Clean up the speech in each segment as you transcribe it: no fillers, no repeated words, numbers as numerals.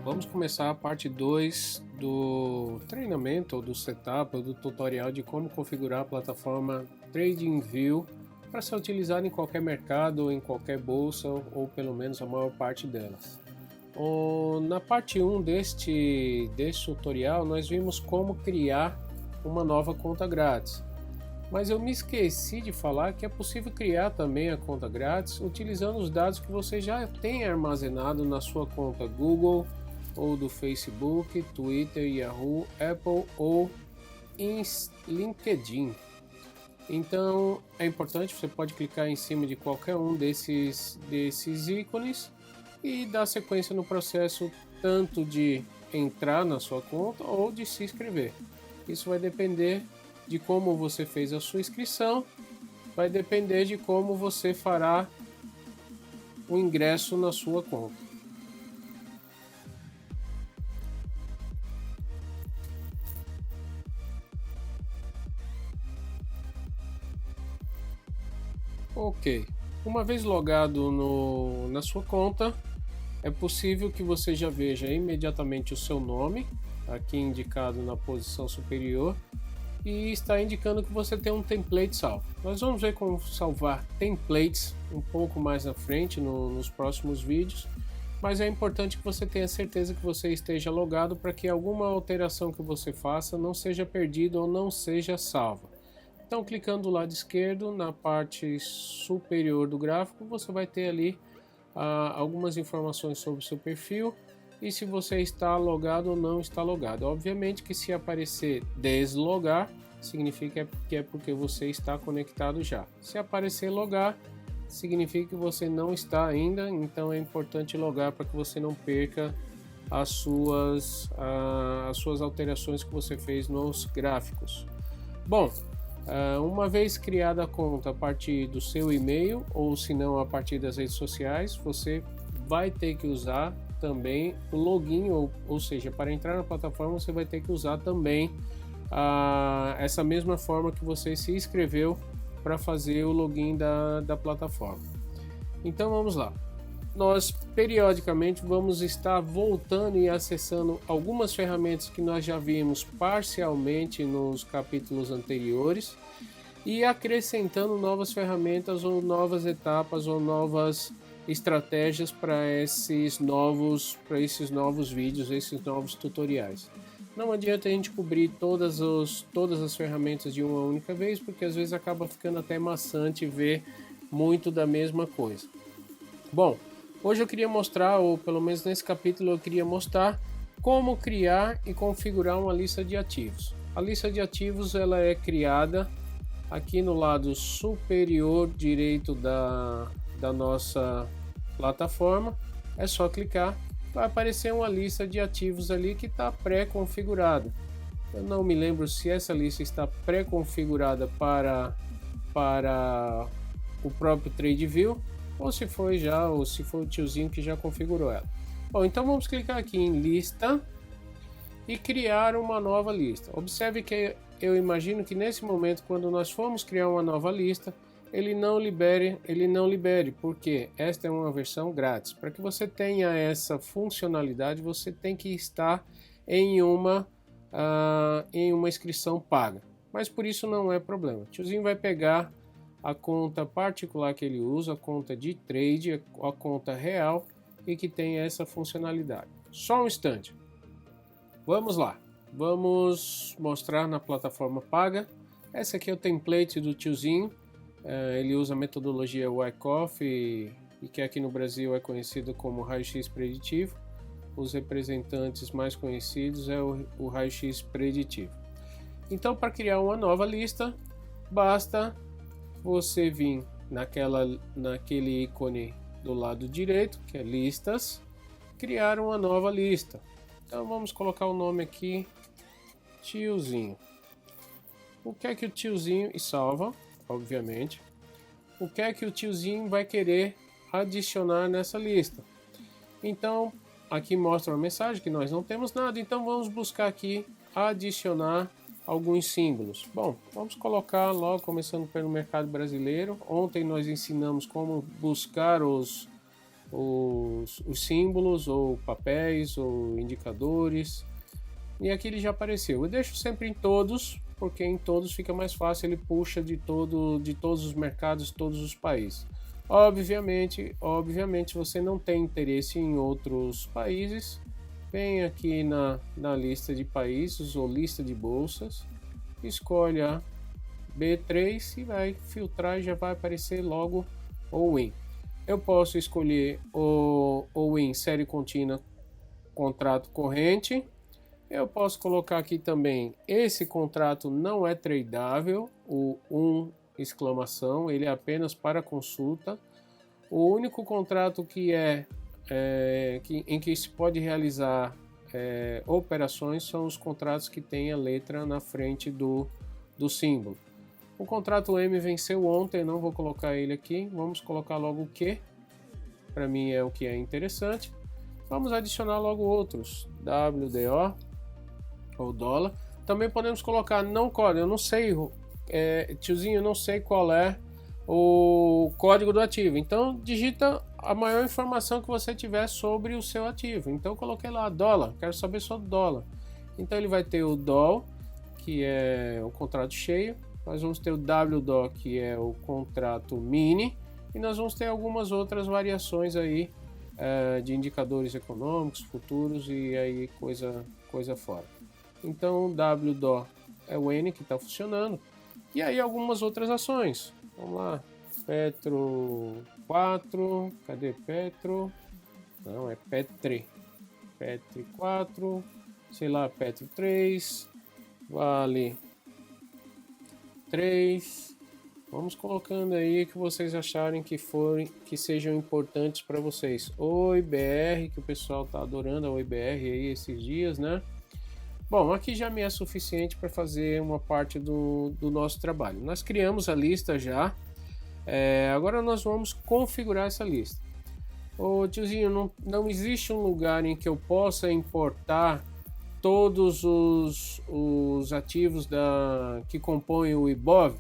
Vamos começar a parte 2 do treinamento, ou do setup, ou do tutorial de como configurar a plataforma TradingView para ser utilizada em qualquer mercado, em qualquer bolsa, ou pelo menos a maior parte delas. Na parte 1 deste tutorial, nós vimos como criar uma nova conta grátis. Mas eu me esqueci de falar que é possível criar também a conta grátis utilizando os dados que você já tem armazenado na sua conta Google, ou do Facebook, Twitter, Yahoo, Apple ou em LinkedIn. Então é importante, você pode clicar em cima de qualquer um desses ícones e dar sequência no processo tanto de entrar na sua conta ou de se inscrever. Isso vai depender de como você fez a sua inscrição, vai depender de como você fará o ingresso na sua conta. Ok, uma vez logado na sua conta, é possível que você já veja imediatamente o seu nome, aqui indicado na posição superior, e está indicando que você tem um template salvo. Nós vamos ver como salvar templates um pouco mais na frente, nos próximos vídeos, mas é importante que você tenha certeza que você esteja logado para que alguma alteração que você faça não seja perdida ou não seja salva. Então, clicando do lado esquerdo, na parte superior do gráfico, você vai ter ali algumas informações sobre o seu perfil e se você está logado ou não está logado. Obviamente que se aparecer deslogar, significa que é porque você está conectado já. Se aparecer logar, significa que você não está ainda, então é importante logar para que você não perca as suas alterações que você fez nos gráficos. Bom, uma vez criada a conta a partir do seu e-mail ou se não a partir das redes sociais, você vai ter que usar também o login, ou seja, para entrar na plataforma você vai ter que usar também essa mesma forma que você se inscreveu para fazer o login da plataforma. Então vamos lá. Nós periodicamente vamos estar voltando e acessando algumas ferramentas que nós já vimos parcialmente nos capítulos anteriores e acrescentando novas ferramentas ou novas etapas ou novas estratégias para esses novos vídeos, esses novos tutoriais. Não adianta a gente cobrir todas as ferramentas de uma única vez, porque às vezes acaba ficando até maçante ver muito da mesma coisa. Bom, hoje eu queria mostrar, ou pelo menos nesse capítulo eu queria mostrar como criar e configurar uma lista de ativos. A lista de ativos ela é criada aqui no lado superior direito da nossa plataforma. É só clicar, vai aparecer uma lista de ativos ali que está pré-configurada. Eu não me lembro se essa lista está pré-configurada para o próprio TradingView ou se foi o tiozinho que já configurou ela. Bom, então vamos clicar aqui em lista e criar uma nova lista. Observe que eu imagino que nesse momento, quando nós formos criar uma nova lista, ele não libere, porque esta é uma versão grátis. Para que você tenha essa funcionalidade, você tem que estar em uma inscrição paga. Mas por isso não é problema. O tiozinho vai pegar a conta particular que ele usa, a conta de trade, a conta real e que tem essa funcionalidade. Só um instante. Vamos lá. Vamos mostrar na plataforma paga. Esse aqui é o template do tiozinho. Ele usa a metodologia Wyckoff e que aqui no Brasil é conhecido como raio-x preditivo. Os representantes mais conhecidos é o raio-x preditivo. Então, para criar uma nova lista, basta você vir naquele ícone do lado direito, que é listas, criar uma nova lista. Então vamos colocar o nome aqui, tiozinho. O que é que o tiozinho, e salva, obviamente, o que é que o tiozinho vai querer adicionar nessa lista? Então aqui mostra uma mensagem que nós não temos nada, então vamos buscar aqui adicionar alguns símbolos. Bom, vamos colocar logo começando pelo mercado brasileiro. Ontem nós ensinamos como buscar os os símbolos, ou papéis, ou indicadores. E aqui ele já apareceu. Eu deixo sempre em todos, porque em todos fica mais fácil, ele puxa de todos os mercados, todos os países. Obviamente, se você não tem interesse em outros países, vem aqui na lista de países ou lista de bolsas, escolhe a B3 e vai filtrar e já vai aparecer logo o WIN. Eu posso escolher o WIN série contínua contrato corrente. Eu posso colocar aqui também, esse contrato não é tradável, o exclamação, ele é apenas para consulta. O único contrato que em que se pode realizar operações são os contratos que têm a letra na frente do símbolo. O contrato M venceu ontem, não vou colocar ele aqui, vamos colocar logo o Q, para mim é o que é interessante. Vamos adicionar logo outros, WDO ou dólar. Também podemos colocar não código, eu não sei, tiozinho, eu não sei qual é o código do ativo, então digita a maior informação que você tiver sobre o seu ativo. Então eu coloquei lá dólar, quero saber sobre dólar. Então ele vai ter o DOL, que é o contrato cheio, nós vamos ter o WDO, que é o contrato mini, e nós vamos ter algumas outras variações aí de indicadores econômicos, futuros e aí coisa fora. Então WDO é o N que está funcionando, e aí algumas outras ações. Vamos lá, Petro 4, cadê Petro? Não, é Petri 4, sei lá, Petro 3, Vale 3. Vamos colocando aí que vocês acharem que sejam importantes para vocês. Oi BR, que o pessoal tá adorando a Oi BR aí esses dias, né? Bom, aqui já me é suficiente para fazer uma parte do nosso trabalho. Nós criamos a lista já. Agora nós vamos configurar essa lista. Ô tiozinho, não existe um lugar em que eu possa importar todos os ativos que compõem o IBOV?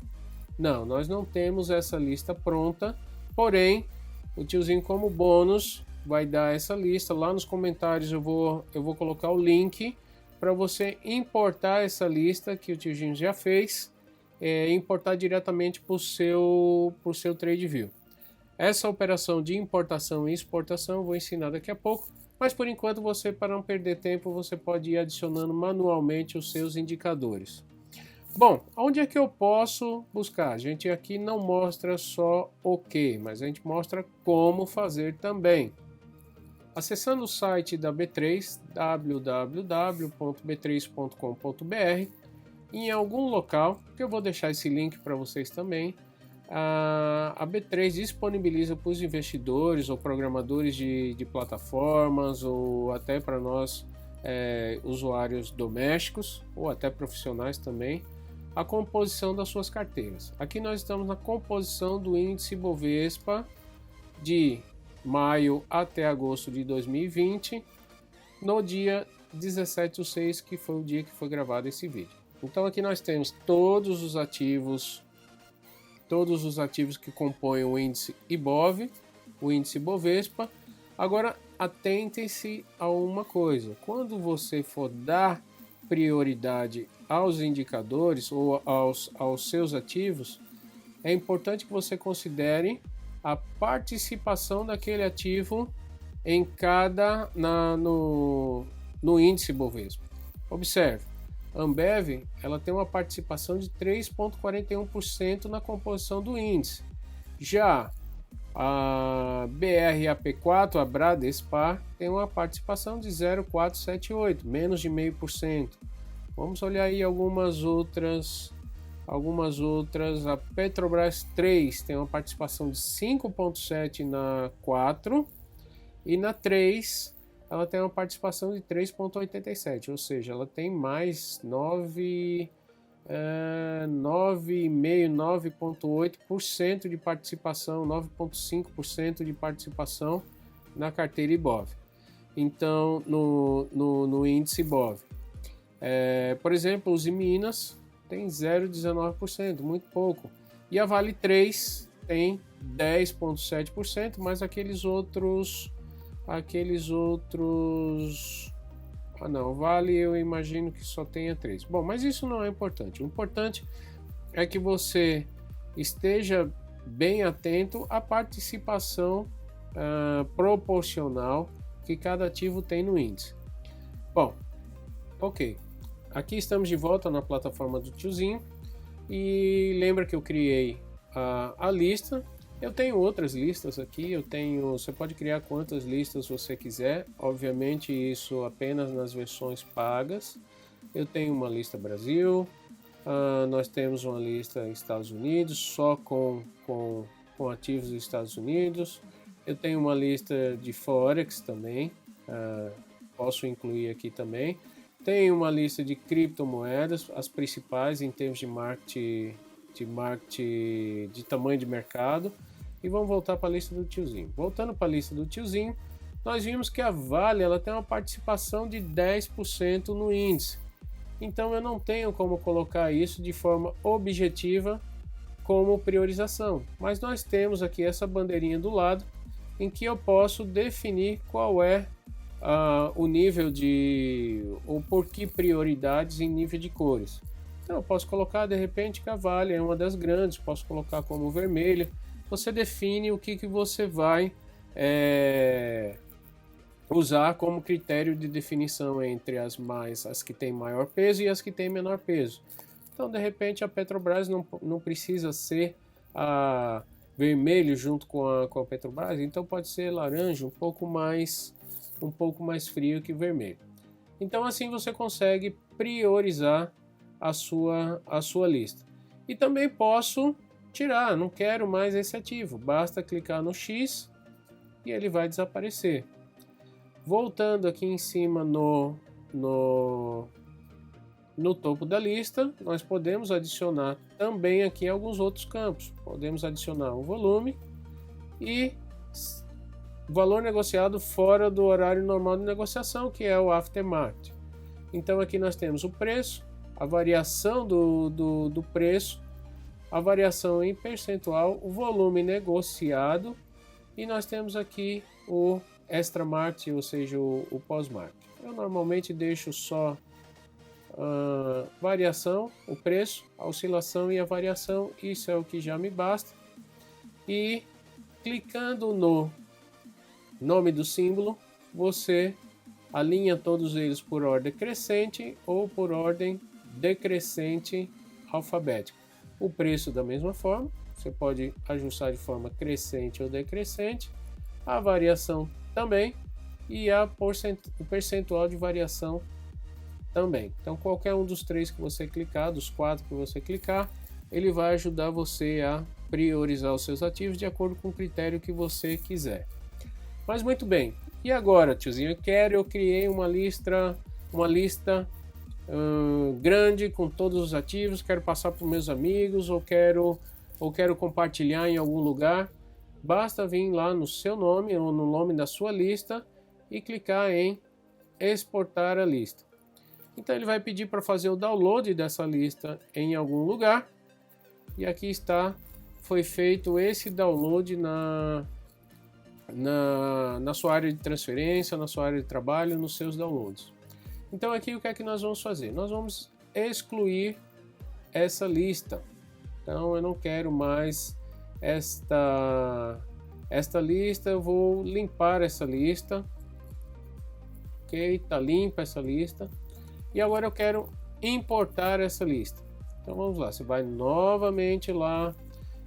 Não, nós não temos essa lista pronta, porém, o tiozinho como bônus vai dar essa lista. Lá nos comentários eu vou colocar o link para você importar essa lista que o tiozinho já fez, importar diretamente para o seu TradingView. Essa operação de importação e exportação eu vou ensinar daqui a pouco, mas por enquanto você, para não perder tempo, você pode ir adicionando manualmente os seus indicadores. Bom, onde é que eu posso buscar? A gente aqui não mostra só o que, mas a gente mostra como fazer também. Acessando o site da B3, www.b3.com.br, em algum local, que eu vou deixar esse link para vocês também, a B3 disponibiliza para os investidores ou programadores de plataformas, ou até para nós usuários domésticos ou até profissionais também, a composição das suas carteiras. Aqui nós estamos na composição do índice Bovespa de maio até agosto de 2020, no dia 17/6, que foi o dia que foi gravado esse vídeo. Então aqui nós temos todos os ativos que compõem o índice IBOV, o índice Bovespa. Agora atentem-se a uma coisa: quando você for dar prioridade aos indicadores ou aos seus ativos, é importante que você considere a participação daquele ativo no índice Bovespa. Observe, a Ambev ela tem uma participação de 3,41% na composição do índice. Já a BRAP4, a Bradespar, tem uma participação de 0,478, menos de 0,5%. Vamos olhar aí algumas outras. A Petrobras 3 tem uma participação de 5,7% na 4, e na 3 ela tem uma participação de 3,87%, ou seja, ela tem mais 9,8% de participação, 9,5% de participação na carteira IBOV. Então, no índice IBOV. Por exemplo, os Minas tem 0,19%, muito pouco. E a Vale 3 tem 10,7%, mas aqueles outros, não, Vale eu imagino que só tenha 3. Bom, mas isso não é importante. O importante é que você esteja bem atento à participação proporcional que cada ativo tem no índice. Bom, ok. Aqui estamos de volta na plataforma do Tiozinho e lembra que eu criei a lista. Eu tenho outras listas aqui, você pode criar quantas listas você quiser, obviamente isso apenas nas versões pagas. Eu tenho uma lista Brasil, nós temos uma lista Estados Unidos, só com ativos dos Estados Unidos. Eu tenho uma lista de Forex também, posso incluir aqui também. Tenho uma lista de criptomoedas, as principais em termos de market, de tamanho de mercado. E vamos voltar para a lista do Tiozinho. Voltando para a lista do Tiozinho, nós vimos que a Vale ela tem uma participação de 10% no índice. Então eu não tenho como colocar isso de forma objetiva como priorização. Mas nós temos aqui essa bandeirinha do lado em que eu posso definir qual é o nível ou por que prioridades em nível de cores. Então eu posso colocar de repente que a Vale é uma das grandes, posso colocar como vermelha. Você define o que você vai usar como critério de definição entre as que têm maior peso e as que têm menor peso. Então de repente a Petrobras não precisa ser vermelho junto com a Petrobras, então pode ser laranja, um pouco mais frio que vermelho. Então assim você consegue priorizar a sua lista. E também posso tirar, não quero mais esse ativo, basta clicar no X e ele vai desaparecer. Voltando aqui em cima no topo da lista, nós podemos adicionar também aqui alguns outros campos. Podemos adicionar o volume e valor negociado fora do horário normal de negociação, que é o aftermarket. Então aqui nós temos o preço, a variação do preço, a variação em percentual, o volume negociado e nós temos aqui o extra market, ou seja, o pós-market. Eu normalmente deixo só variação, o preço, a oscilação e a variação, isso é o que já me basta. E clicando no nome do símbolo, você alinha todos eles por ordem crescente ou por ordem decrescente alfabética. O preço da mesma forma, você pode ajustar de forma crescente ou decrescente, a variação também e o percentual de variação também. Então qualquer um dos três que você clicar, dos 4 que você clicar, ele vai ajudar você a priorizar os seus ativos de acordo com o critério que você quiser. Mas muito bem, e agora, Tiozinho, eu criei uma lista grande com todos os ativos, quero passar para os meus amigos ou quero compartilhar em algum lugar. Basta vir lá no seu nome ou no nome da sua lista e clicar em exportar a lista. Então ele vai pedir para fazer o download dessa lista em algum lugar e aqui está, foi feito esse download na sua área de transferência, na sua área de trabalho, nos seus downloads. Então aqui o que é que nós vamos fazer? Nós vamos excluir essa lista. Então eu não quero mais esta lista, eu vou limpar essa lista. Ok, está limpa essa lista. E agora eu quero importar essa lista. Então vamos lá, você vai novamente lá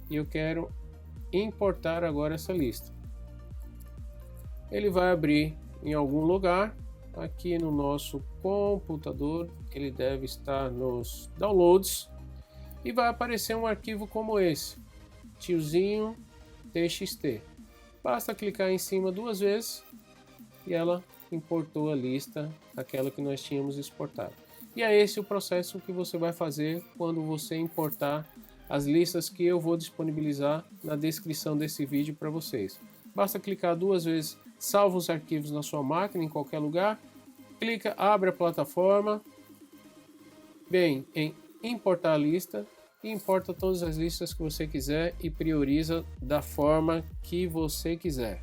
e eu quero importar agora essa lista. Ele vai abrir em algum lugar. Aqui no nosso computador, ele deve estar nos downloads e vai aparecer um arquivo como esse, tiozinho txt. Basta clicar em cima 2 vezes e ela importou a lista, aquela que nós tínhamos exportado. E é esse o processo que você vai fazer quando você importar as listas que eu vou disponibilizar na descrição desse vídeo para vocês. Basta clicar 2 vezes, salva os arquivos na sua máquina, em qualquer lugar, clica, abre a plataforma, vem em importar a lista, e importa todas as listas que você quiser e prioriza da forma que você quiser.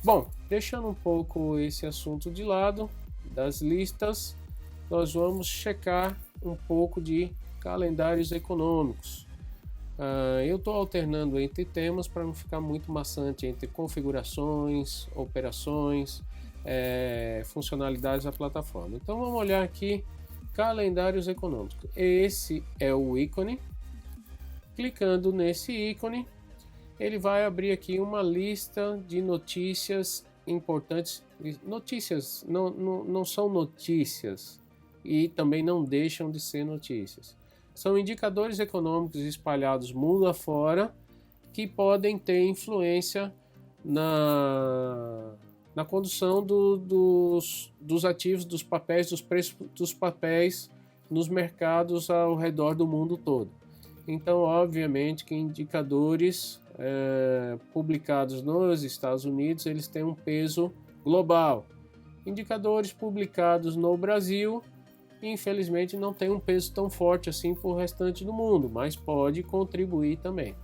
Bom, deixando um pouco esse assunto de lado das listas, nós vamos checar um pouco de calendários econômicos. Eu estou alternando entre temas para não ficar muito maçante entre configurações, operações, funcionalidades da plataforma. Então vamos olhar aqui calendários econômicos. Esse é o ícone. Clicando nesse ícone, ele vai abrir aqui uma lista de notícias importantes. Notícias não são notícias e também não deixam de ser notícias. São indicadores econômicos espalhados mundo afora que podem ter influência na condução dos ativos, dos papéis, dos preços dos papéis nos mercados ao redor do mundo todo. Então, obviamente que indicadores publicados nos Estados Unidos, eles têm um peso global. Indicadores publicados no Brasil, infelizmente, não tem um peso tão forte assim para o restante do mundo, mas pode contribuir também.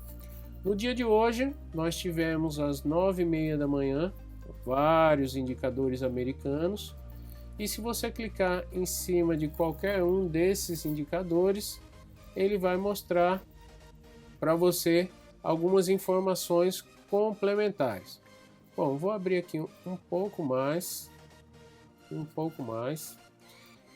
No dia de hoje, nós tivemos às 9h30 da manhã vários indicadores americanos, e se você clicar em cima de qualquer um desses indicadores, ele vai mostrar para você algumas informações complementares. Bom, vou abrir aqui um pouco mais.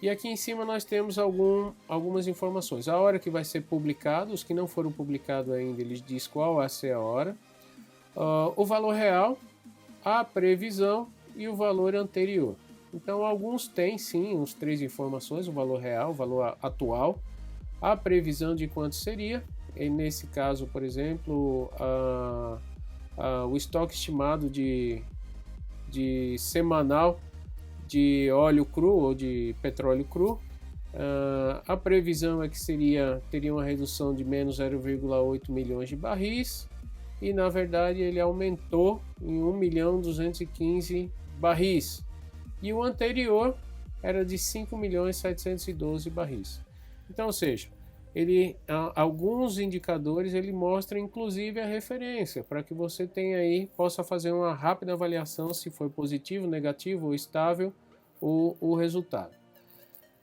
E aqui em cima nós temos algumas informações. A hora que vai ser publicado, os que não foram publicados ainda, eles diz qual vai ser a hora. O valor real, a previsão e o valor anterior. Então alguns têm sim uns 3 informações, o valor real, o valor atual, a previsão de quanto seria. E nesse caso, por exemplo, o estoque estimado de semanal de óleo cru ou de petróleo cru. A previsão é que teria uma redução de menos 0,8 milhões de barris, e na verdade ele aumentou em 1.215 barris, e o anterior era de 5.712 barris. Então, ou seja, alguns indicadores ele mostra inclusive a referência para que você possa fazer uma rápida avaliação se foi positivo, negativo ou estável o resultado.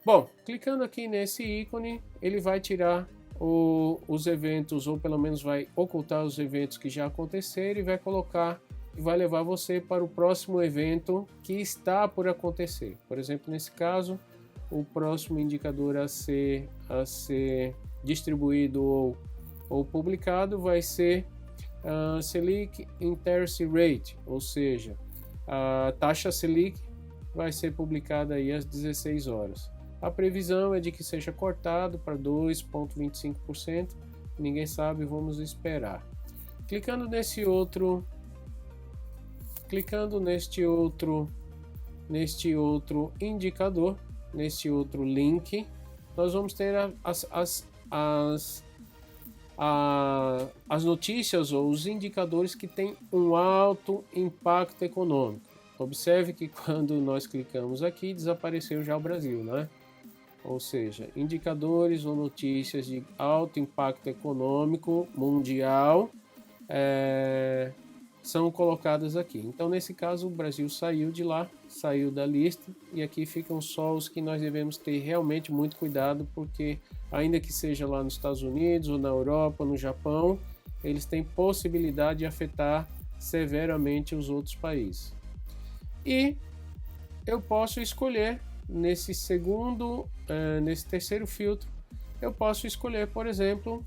Bom, clicando aqui nesse ícone, ele vai tirar os eventos, ou pelo menos vai ocultar os eventos que já aconteceram, e vai colocar e vai levar você para o próximo evento que está por acontecer. Por exemplo, nesse caso, o próximo indicador a ser distribuído ou publicado vai ser a Selic Interest Rate, ou seja, a taxa Selic vai ser publicada aí às 16 horas. A previsão é de que seja cortado para 2,25%, ninguém sabe, vamos esperar. Clicando neste outro indicador, neste outro link, nós vamos ter as notícias ou os indicadores que têm um alto impacto econômico. Observe que quando nós clicamos aqui, desapareceu já o Brasil, né? Ou seja, indicadores ou notícias de alto impacto econômico mundial são colocadas aqui. Então, nesse caso, o Brasil saiu de lá, saiu da lista, e aqui ficam só os que nós devemos ter realmente muito cuidado, porque ainda que seja lá nos Estados Unidos, ou na Europa, ou no Japão, eles têm possibilidade de afetar severamente os outros países. E eu posso escolher nesse terceiro filtro, eu posso escolher, por exemplo,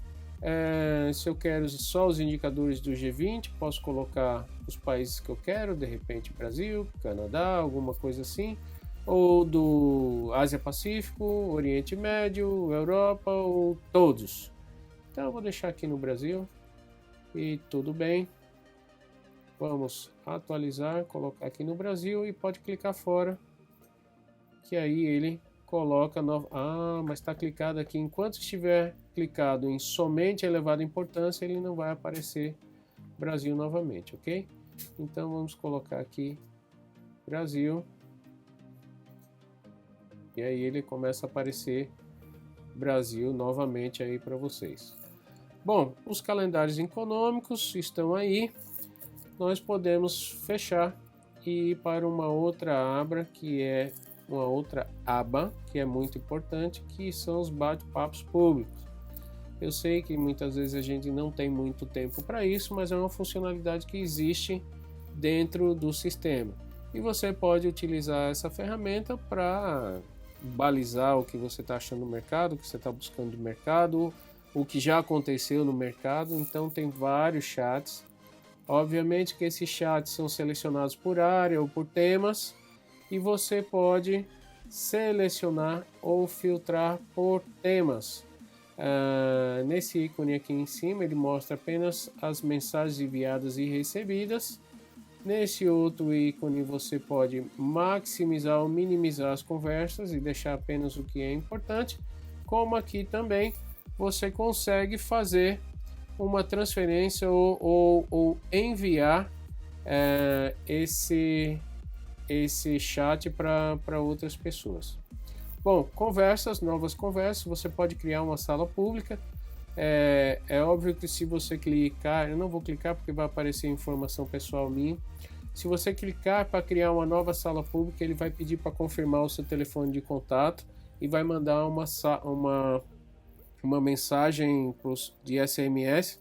se eu quero só os indicadores do G20, posso colocar os países que eu quero, de repente Brasil, Canadá, alguma coisa assim, ou do Ásia-Pacífico, Oriente Médio, Europa, ou todos. Então eu vou deixar aqui no Brasil e tudo bem. Vamos atualizar, colocar aqui no Brasil e pode clicar fora, que aí ele coloca mas está clicado aqui. Enquanto estiver clicado em somente elevada importância, ele não vai aparecer Brasil novamente, ok? Então vamos colocar aqui Brasil, e aí ele começa a aparecer Brasil novamente aí para vocês. Bom, os calendários econômicos estão aí. Nós podemos fechar e ir para uma outra aba que é muito importante, que são os bate-papos públicos. Eu sei que muitas vezes a gente não tem muito tempo para isso, mas é uma funcionalidade que existe dentro do sistema. E você pode utilizar essa ferramenta para balizar o que você está achando no mercado, o que você está buscando no mercado, o que já aconteceu no mercado. Então tem vários chats. Obviamente que esses chats são selecionados por área ou por temas, e você pode selecionar ou filtrar por temas. Nesse ícone aqui em cima ele mostra apenas as mensagens enviadas e recebidas. Nesse outro ícone você pode maximizar ou minimizar as conversas e deixar apenas o que é importante, como aqui também você consegue fazer uma transferência ou enviar esse chat para outras pessoas. Bom, novas conversas, você pode criar uma sala pública. É óbvio que se você clicar, eu não vou clicar porque vai aparecer informação pessoal minha. Se você clicar para criar uma nova sala pública, ele vai pedir para confirmar o seu telefone de contato e vai mandar uma mensagem de SMS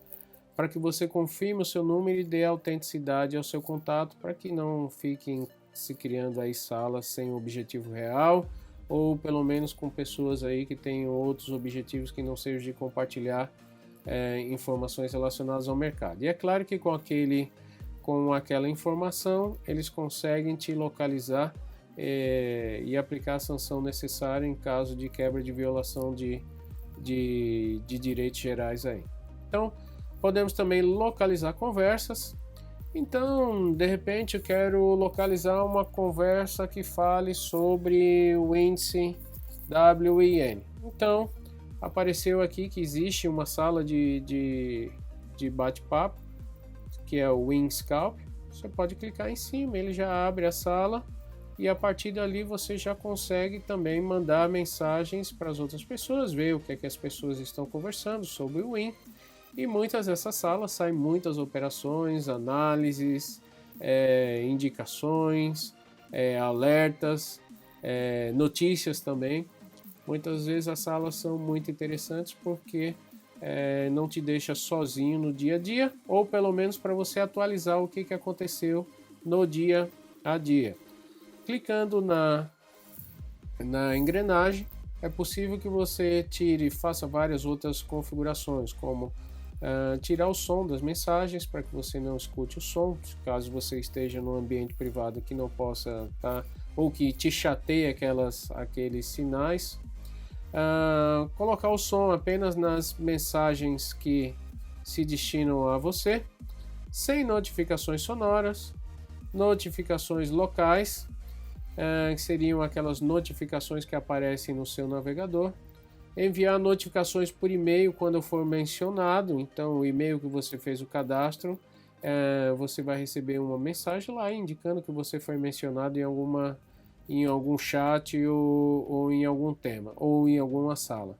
para que você confirme o seu número e dê autenticidade ao seu contato, para que não fiquem se criando aí salas sem objetivo real, ou pelo menos com pessoas aí que tenham outros objetivos que não sejam de compartilhar informações relacionadas ao mercado. E é claro que com aquela informação eles conseguem te localizar e aplicar a sanção necessária em caso de quebra de violação de direitos gerais aí. Então, podemos também localizar conversas. Então, de repente, eu quero localizar uma conversa que fale sobre o índice WIN. Então, apareceu aqui que existe uma sala de bate-papo, que é o WinScalp. Você pode clicar em cima, ele já abre a sala e a partir dali você já consegue também mandar mensagens para as outras pessoas, ver o que é que as pessoas estão conversando sobre o WIN. E muitas dessas salas saem muitas operações, análises, indicações, alertas, notícias também. Muitas vezes as salas são muito interessantes porque não te deixa sozinho no dia a dia, ou pelo menos para você atualizar o que aconteceu no dia a dia. Clicando na engrenagem, é possível que você faça várias outras configurações, como tirar o som das mensagens para que você não escute o som, caso você esteja num ambiente privado que não possa estar, ou que te chateie aqueles sinais. Colocar o som apenas nas mensagens que se destinam a você, sem notificações sonoras, notificações locais, que seriam aquelas notificações que aparecem no seu navegador. Enviar notificações por e-mail quando for mencionado. Então, o e-mail que você fez o cadastro, você vai receber uma mensagem lá indicando que você foi mencionado em algum chat ou em algum tema, ou em alguma sala.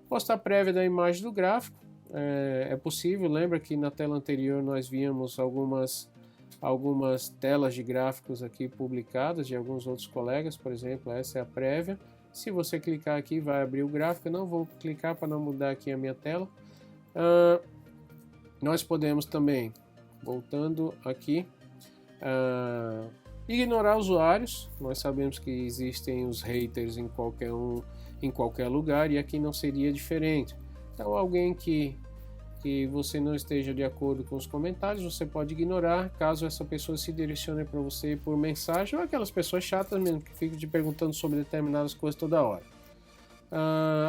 Postar prévia da imagem do gráfico é possível. Lembra que na tela anterior nós víamos algumas telas de gráficos aqui publicadas de alguns outros colegas, por exemplo, essa é a prévia. Se você clicar aqui, vai abrir o gráfico. Eu não vou clicar para não mudar aqui a minha tela. Nós podemos também, voltando aqui, ignorar usuários. Nós sabemos que existem os haters em qualquer lugar, e aqui não seria diferente. Então, alguém que você não esteja de acordo com os comentários, você pode ignorar, caso essa pessoa se direcione para você por mensagem, ou aquelas pessoas chatas mesmo, que ficam te perguntando sobre determinadas coisas toda hora.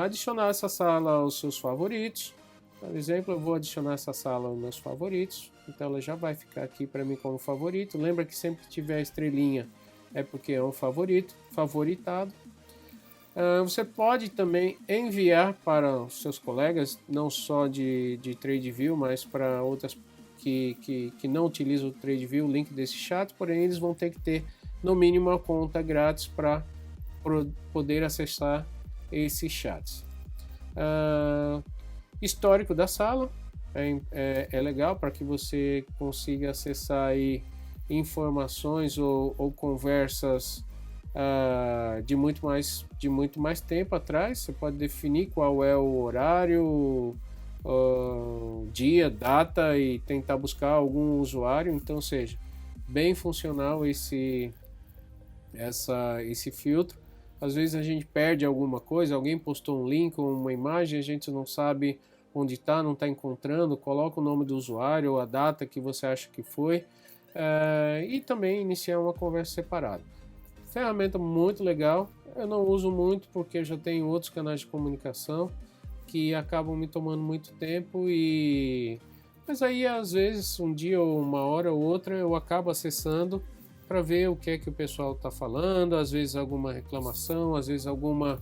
Adicionar essa sala aos seus favoritos. Por exemplo, eu vou adicionar essa sala aos meus favoritos, então ela já vai ficar aqui para mim como favorito. Lembra que sempre que tiver a estrelinha é porque é um favoritado. Você pode também enviar para os seus colegas, não só de TradeView, mas para outras que não utilizam o TradeView, o link desse chat, porém eles vão ter que ter no mínimo uma conta grátis para poder acessar esses chats. Histórico da sala é legal para que você consiga acessar aí informações ou conversas de muito mais tempo atrás. Você pode definir qual é o horário, dia, data e tentar buscar algum usuário. Então, seja bem funcional esse filtro. Às vezes a gente perde alguma coisa, alguém postou um link ou uma imagem, a gente não sabe onde está, não está encontrando, coloca o nome do usuário ou a data que você acha que foi, e também iniciar uma conversa separada. Ferramenta muito legal, eu não uso muito porque eu já tenho outros canais de comunicação que acabam me tomando muito tempo, mas aí às vezes um dia ou uma hora ou outra eu acabo acessando para ver o que é que o pessoal está falando, às vezes alguma reclamação, às vezes alguma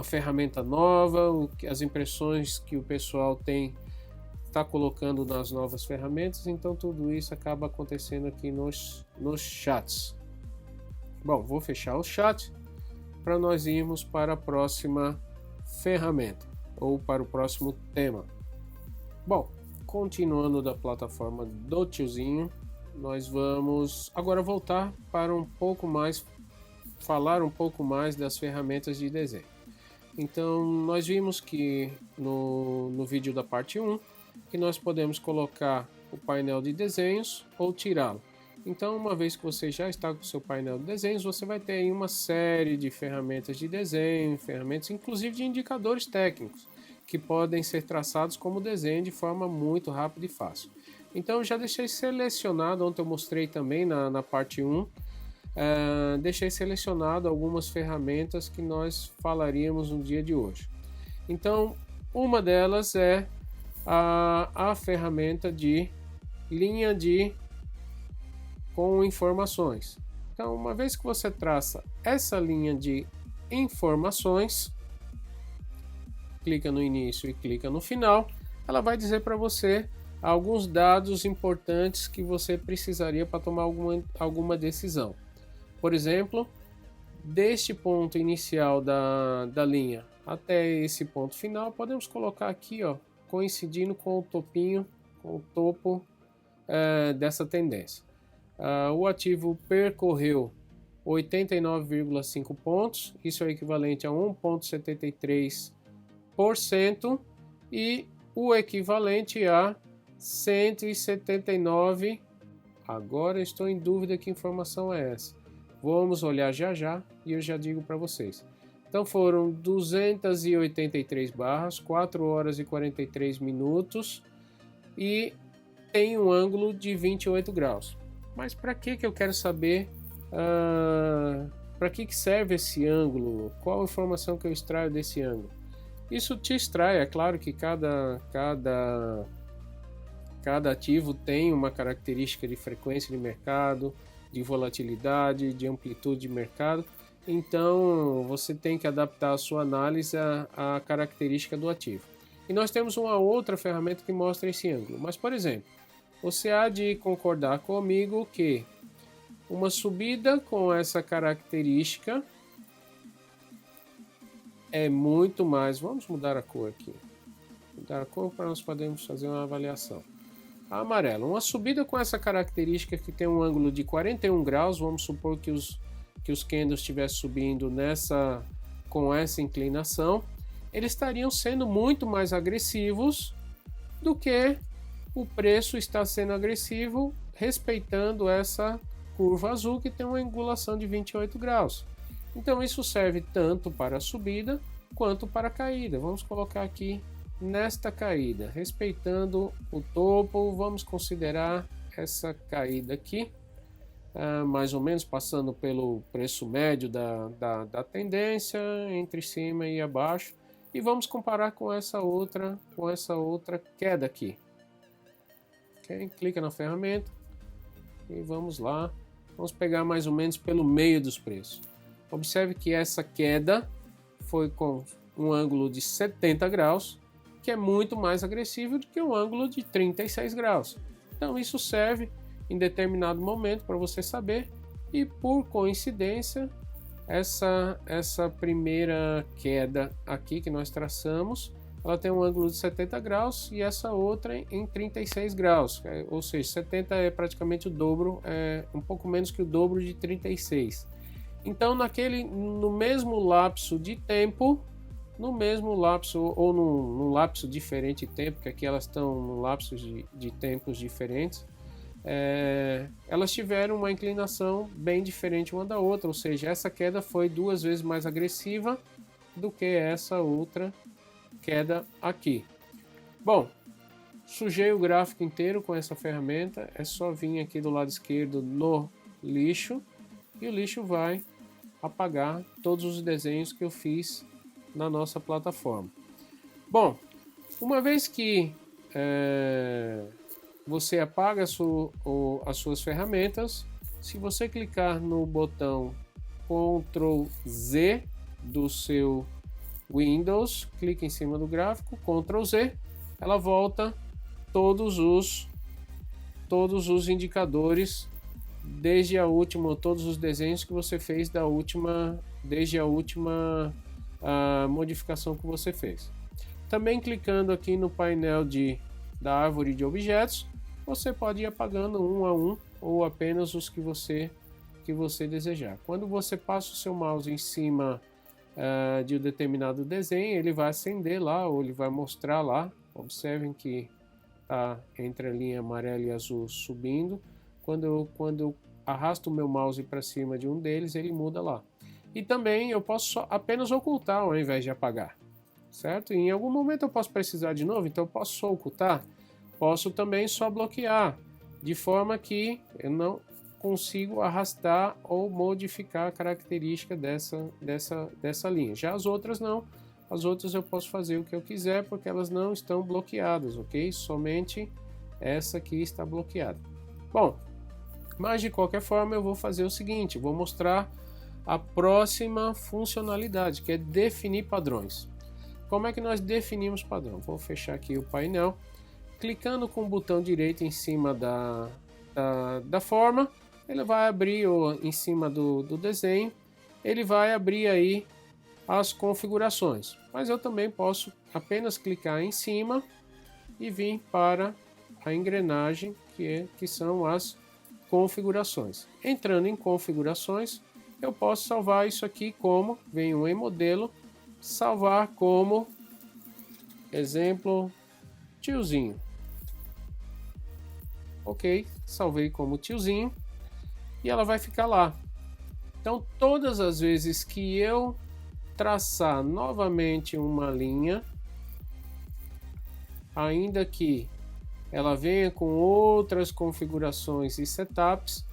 ferramenta nova, as impressões que o pessoal está colocando nas novas ferramentas. Então tudo isso acaba acontecendo aqui nos chats. Bom, vou fechar o chat para nós irmos para a próxima ferramenta ou para o próximo tema. Bom, continuando da plataforma do tiozinho, nós vamos agora voltar para falar um pouco mais das ferramentas de desenho. Então, nós vimos que no vídeo da parte 1, que nós podemos colocar o painel de desenhos ou tirá-lo. Então, uma vez que você já está com o seu painel de desenhos, você vai ter aí uma série de ferramentas de desenho, ferramentas inclusive de indicadores técnicos, que podem ser traçados como desenho de forma muito rápida e fácil. Então, eu já deixei selecionado, ontem eu mostrei também na parte 1, deixei selecionado algumas ferramentas que nós falaríamos no dia de hoje. Então, uma delas é a ferramenta de linha com informações. Então, uma vez que você traça essa linha de informações, clica no início e clica no final, ela vai dizer para você alguns dados importantes que você precisaria para tomar alguma decisão. Por exemplo, deste ponto inicial da linha até esse ponto final, podemos colocar aqui, coincidindo com o topo dessa tendência. O ativo percorreu 89,5 pontos, isso é equivalente a 1,73%, e o equivalente a 179. Agora estou em dúvida que informação é essa. Vamos olhar já e eu já digo para vocês. Então foram 283 barras, 4 horas e 43 minutos e tem um ângulo de 28 graus. Mas para que eu quero saber? Para que serve esse ângulo? Qual a informação que eu extraio desse ângulo? Isso te extrai, é claro que cada ativo tem uma característica de frequência de mercado, de volatilidade, de amplitude de mercado. Então você tem que adaptar a sua análise à característica do ativo. E nós temos uma outra ferramenta que mostra esse ângulo. Mas, por exemplo, você há de concordar comigo que uma subida com essa característica é muito mais... Vamos mudar a cor aqui. Mudar a cor para nós podermos fazer uma avaliação. A amarela. Uma subida com essa característica que tem um ângulo de 41 graus. Vamos supor que os candles estivessem subindo com essa inclinação. Eles estariam sendo muito mais agressivos do que o preço está sendo agressivo respeitando essa curva azul que tem uma angulação de 28 graus. Então isso serve tanto para a subida quanto para a caída. Vamos colocar aqui nesta caída, respeitando o topo, vamos considerar essa caída aqui, mais ou menos passando pelo preço médio da tendência, entre cima e abaixo, e vamos comparar com essa outra queda aqui. Okay? Clica na ferramenta e vamos lá, vamos pegar mais ou menos pelo meio dos preços. Observe que essa queda foi com um ângulo de 70 graus, que é muito mais agressivo do que um ângulo de 36 graus. Então isso serve em determinado momento para você saber, e por coincidência essa primeira queda aqui que nós traçamos ela tem um ângulo de 70 graus e essa outra em 36 graus, ou seja, 70 é praticamente o dobro, é um pouco menos que o dobro de 36. Então, no mesmo lapso de tempo, no mesmo lapso ou num lapso diferente de tempo, que aqui elas estão no lapso de tempos diferentes, elas tiveram uma inclinação bem diferente uma da outra, ou seja, essa queda foi 2 vezes mais agressiva do que essa outra queda aqui. Bom, sujei o gráfico inteiro com essa ferramenta, é só vir aqui do lado esquerdo no lixo e o lixo vai apagar todos os desenhos que eu fiz na nossa plataforma. Bom, uma vez que você apaga as suas ferramentas, se você clicar no botão Ctrl Z do seu Windows, clique em cima do gráfico, Ctrl Z, ela volta todos os indicadores todos os desenhos que você fez desde a última modificação que você fez. Também clicando aqui no painel da árvore de objetos, você pode ir apagando um a um ou apenas os que você desejar. Quando você passa o seu mouse em cima de um determinado desenho, ele vai acender lá ou ele vai mostrar lá. Observem que está entre a linha amarela e azul subindo. Quando eu arrasto o meu mouse para cima de um deles, ele muda lá. E também eu posso apenas ocultar ao invés de apagar, certo? E em algum momento eu posso precisar de novo, então eu posso só ocultar. Posso também só bloquear, de forma que eu não consigo arrastar ou modificar a característica dessa linha. Já as outras não. As outras eu posso fazer o que eu quiser porque elas não estão bloqueadas, ok? Somente essa aqui está bloqueada. Bom, mas de qualquer forma eu vou fazer o seguinte, vou mostrar a próxima funcionalidade, que é definir padrões. Como é que nós definimos padrão? Vou fechar aqui o painel, clicando com o botão direito em cima da forma, ele vai abrir em cima do desenho, ele vai abrir aí as configurações, mas eu também posso apenas clicar em cima e vir para a engrenagem que são as configurações. Entrando em configurações, eu posso salvar isso aqui como, venho em modelo, salvar como exemplo tiozinho. Ok, salvei como tiozinho e ela vai ficar lá. Então todas as vezes que eu traçar novamente uma linha, ainda que ela venha com outras configurações e setups,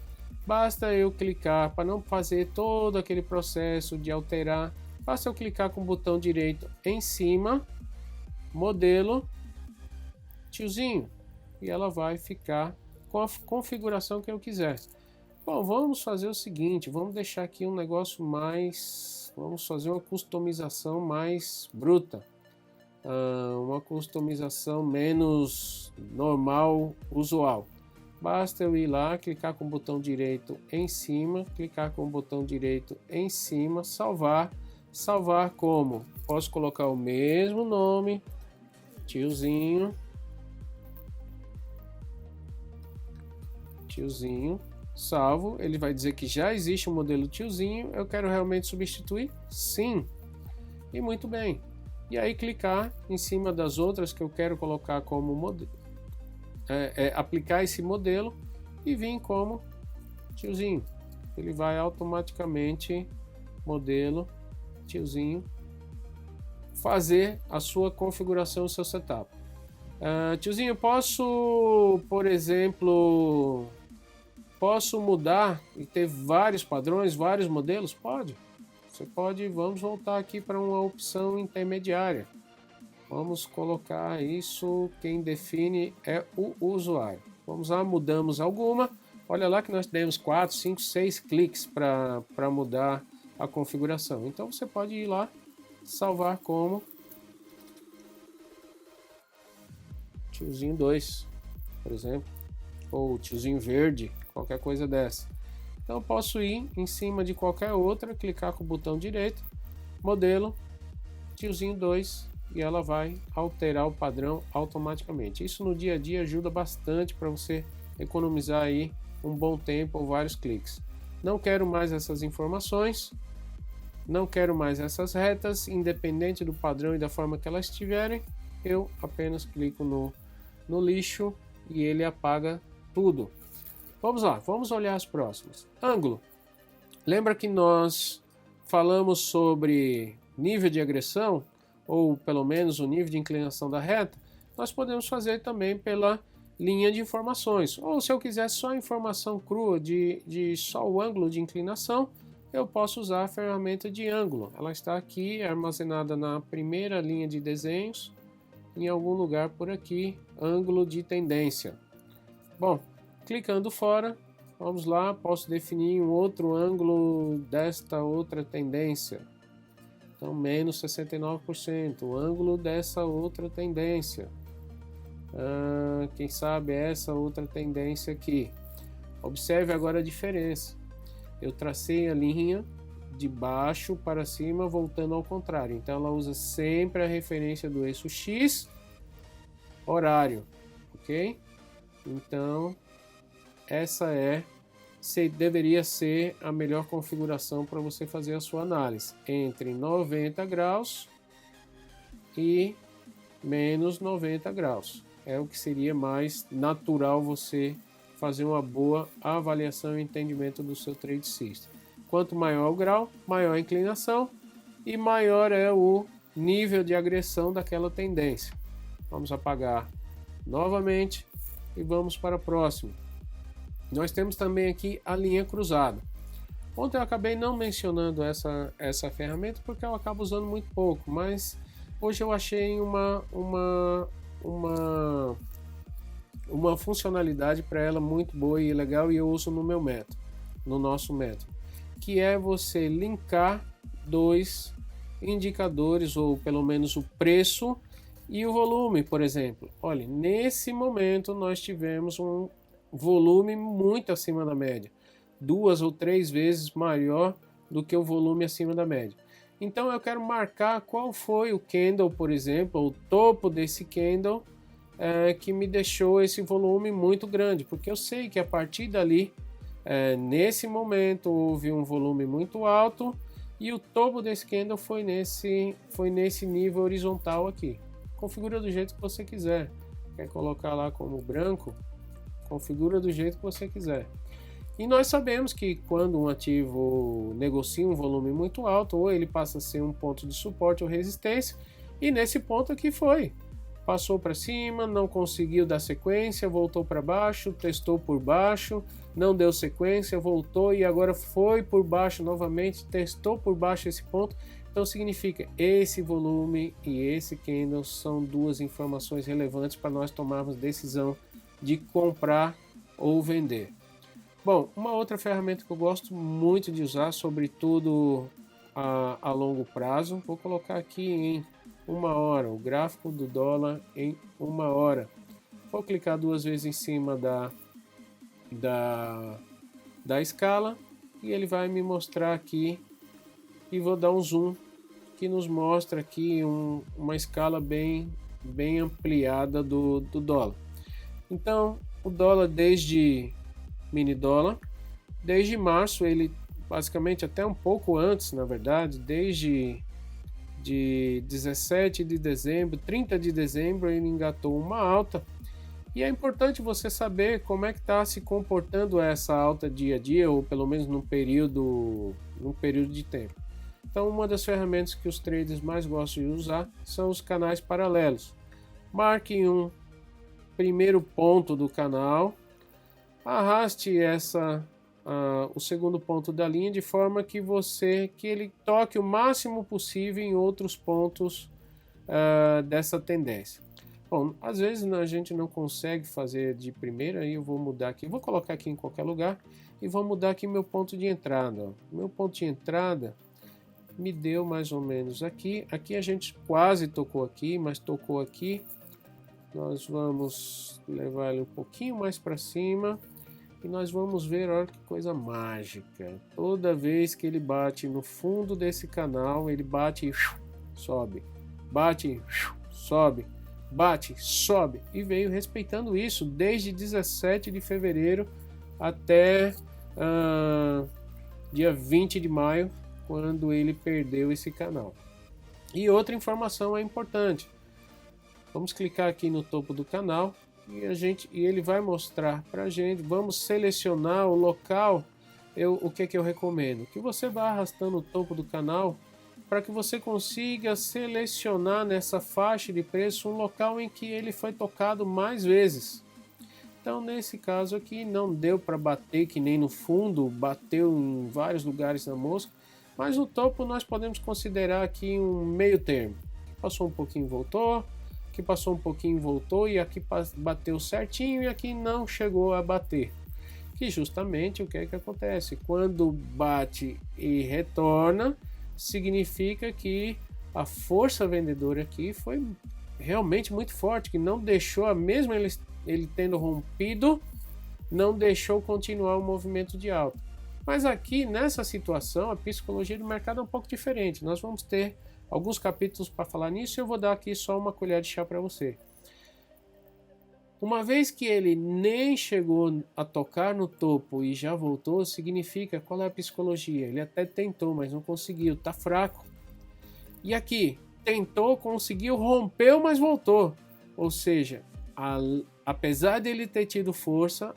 basta eu clicar, para não fazer todo aquele processo de alterar, basta eu clicar com o botão direito em cima, modelo, tiozinho, e ela vai ficar com a configuração que eu quiser. Bom, vamos fazer o seguinte, vamos deixar aqui um negócio vamos fazer uma customização mais bruta. Uma customização menos normal, usual. Basta eu ir lá, clicar com o botão direito em cima, clicar com o botão direito em cima, salvar. Salvar como? Posso colocar o mesmo nome, tiozinho, salvo. Ele vai dizer que já existe um modelo tiozinho, eu quero realmente substituir? Sim. E muito bem. E aí clicar em cima das outras que eu quero colocar como modelo, aplicar esse modelo e vir como tiozinho. Ele vai automaticamente, modelo, tiozinho, fazer a sua configuração, o seu setup. Tiozinho, posso, por exemplo, mudar e ter vários padrões, vários modelos? Pode. Você pode, vamos voltar aqui para uma opção intermediária. Vamos colocar isso, quem define é o usuário. Vamos lá, mudamos alguma. Olha lá que nós temos 4, 5, 6 cliques para mudar a configuração. Então você pode ir lá, salvar como tiozinho 2, por exemplo, ou tiozinho verde, qualquer coisa dessa. Então eu posso ir em cima de qualquer outra, clicar com o botão direito, modelo, tiozinho 2 e ela vai alterar o padrão automaticamente. Isso no dia a dia ajuda bastante para você economizar aí um bom tempo ou vários cliques. Não quero mais essas informações, não quero mais essas retas, independente do padrão e da forma que elas estiverem, eu apenas clico no lixo e ele apaga tudo. Vamos lá, vamos olhar as próximas. Ângulo. Lembra que nós falamos sobre nível de agressão, ou pelo menos o nível de inclinação da reta? Nós podemos fazer também pela linha de informações. Ou se eu quiser só a informação crua de só o ângulo de inclinação, eu posso usar a ferramenta de ângulo. Ela está aqui armazenada na primeira linha de desenhos, em algum lugar por aqui, ângulo de tendência. Bom, clicando fora, vamos lá, posso definir um outro ângulo desta outra tendência. Então, menos 69%, o ângulo dessa outra tendência. Quem sabe essa outra tendência aqui. Observe agora a diferença. Eu tracei a linha de baixo para cima, voltando ao contrário. Então, ela usa sempre a referência do eixo X, horário, ok? Então, essa deveria ser a melhor configuração para você fazer a sua análise, entre 90 graus e menos 90 graus. É o que seria mais natural você fazer uma boa avaliação e entendimento do seu trade system. Quanto maior o grau, maior a inclinação e maior é o nível de agressão daquela tendência. Vamos apagar novamente e vamos para a próxima. Nós temos também aqui a linha cruzada. Ontem eu acabei não mencionando essa ferramenta porque eu acabo usando muito pouco, mas hoje eu achei uma funcionalidade para ela muito boa e legal e eu uso no meu método, no nosso método, que é você linkar dois indicadores, ou pelo menos o preço e o volume, por exemplo. Olha, nesse momento nós tivemos um volume muito acima da média, 2 ou 3 vezes maior do que o volume acima da média. Então eu quero marcar qual foi o candle, por exemplo, o topo desse candle que me deixou esse volume muito grande, porque eu sei que a partir dali, nesse momento, houve um volume muito alto e o topo desse candle foi nesse nível horizontal aqui. Configura do jeito que você quiser. Quer colocar lá como branco? Configura do jeito que você quiser. E nós sabemos que quando um ativo negocia um volume muito alto, ou ele passa a ser um ponto de suporte ou resistência, e nesse ponto aqui foi. Passou para cima, não conseguiu dar sequência, voltou para baixo, testou por baixo, não deu sequência, voltou e agora foi por baixo novamente, testou por baixo esse ponto. Então significa esse volume e esse candle são duas informações relevantes para nós tomarmos decisão de comprar ou vender. Bom, uma outra ferramenta que eu gosto muito de usar, sobretudo a longo prazo, vou colocar aqui em 1 hora, o gráfico do dólar em 1 hora. Vou clicar 2 vezes em cima da escala e ele vai me mostrar aqui, e vou dar um zoom que nos mostra aqui uma escala bem ampliada do dólar. Então, o dólar mini dólar, desde março, ele basicamente até um pouco antes, na verdade, desde 17 de dezembro, 30 de dezembro, ele engatou uma alta. E é importante você saber como é que está se comportando essa alta dia a dia, ou pelo menos num período de tempo. Então, uma das ferramentas que os traders mais gostam de usar são os canais paralelos. Marque um primeiro ponto do canal, arraste o segundo ponto da linha de forma que ele toque o máximo possível em outros pontos dessa tendência. Bom, às vezes a gente não consegue fazer de primeira, aí eu vou mudar aqui, vou colocar aqui em qualquer lugar e vou mudar aqui meu ponto de entrada. Meu ponto de entrada me deu mais ou menos aqui. Aqui a gente quase tocou aqui, mas tocou aqui. Nós vamos levar ele um pouquinho mais para cima e nós vamos ver, olha que coisa mágica. Toda vez que ele bate no fundo desse canal, ele bate e sobe. bate, sobe, bate, sobe, e veio respeitando isso desde 17 de fevereiro até dia 20 de maio, quando ele perdeu esse canal. E outra informação é importante. Vamos clicar aqui no topo do canal e ele vai mostrar para a gente. Vamos selecionar o local. O que eu recomendo? Que você vá arrastando o topo do canal para que você consiga selecionar nessa faixa de preço um local em que ele foi tocado mais vezes. Então, nesse caso aqui, não deu para bater que nem no fundo, bateu em vários lugares na mosca, mas no topo nós podemos considerar aqui um meio termo. Que passou um pouquinho, voltou, que passou um pouquinho, voltou, e aqui bateu certinho e aqui não chegou a bater. Que justamente o que é que acontece? Quando bate e retorna, significa que a força vendedora aqui foi realmente muito forte, que não deixou, mesmo ele tendo rompido, não deixou continuar o movimento de alta. Mas aqui, nessa situação, a psicologia do mercado é um pouco diferente. Nós vamos ter alguns capítulos para falar nisso e eu vou dar aqui só uma colher de chá para você. Uma vez que ele nem chegou a tocar no topo e já voltou, significa qual é a psicologia? Ele até tentou, mas não conseguiu, está fraco. E aqui, tentou, conseguiu, rompeu, mas voltou. Ou seja, apesar dele ter tido força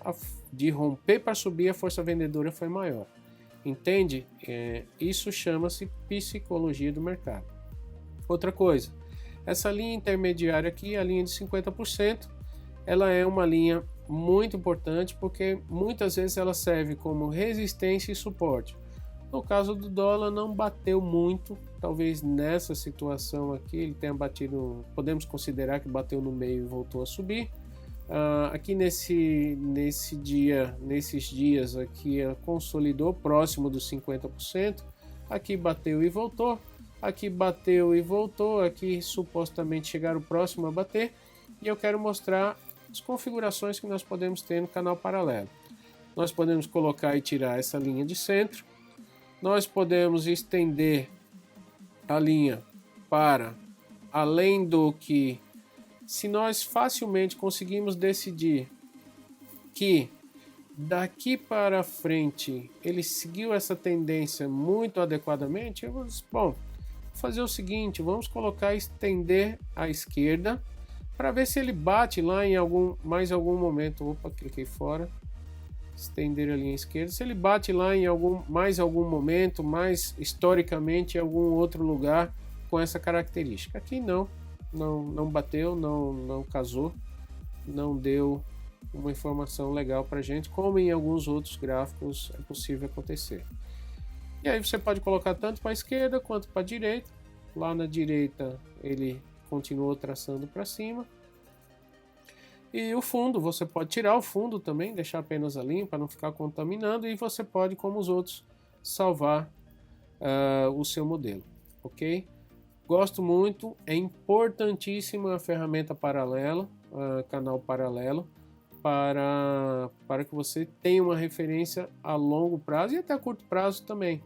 de romper para subir, a força vendedora foi maior. Entende? Isso chama-se psicologia do mercado. Outra coisa, essa linha intermediária aqui, a linha de 50%, ela é uma linha muito importante porque muitas vezes ela serve como resistência e suporte. No caso do dólar não bateu muito, talvez nessa situação aqui ele tenha batido, podemos considerar que bateu no meio e voltou a subir. Aqui nesses dias aqui consolidou próximo dos 50%, aqui bateu e voltou, aqui bateu e voltou, aqui supostamente chegaram próximo a bater, e eu quero mostrar as configurações que nós podemos ter no canal paralelo. Nós podemos colocar e tirar essa linha de centro, nós podemos estender a linha para além do que, se nós facilmente conseguimos decidir que daqui para frente ele seguiu essa tendência muito adequadamente, vou fazer o seguinte, vamos colocar estender à esquerda para ver se ele bate lá em mais algum momento. Opa, cliquei fora. Estender a linha esquerda. Se ele bate lá em mais algum momento, mais historicamente em algum outro lugar com essa característica. Aqui não bateu, não casou, não deu uma informação legal para gente, como em alguns outros gráficos é possível acontecer. E aí você pode colocar tanto para a esquerda quanto para a direita. Lá na direita ele continuou traçando para cima. E o fundo, você pode tirar o fundo também, deixar apenas a linha para não ficar contaminando, e você pode, como os outros, salvar o seu modelo, ok? Gosto muito, é importantíssima a ferramenta paralela, canal paralelo, para que você tenha uma referência a longo prazo e até a curto prazo também.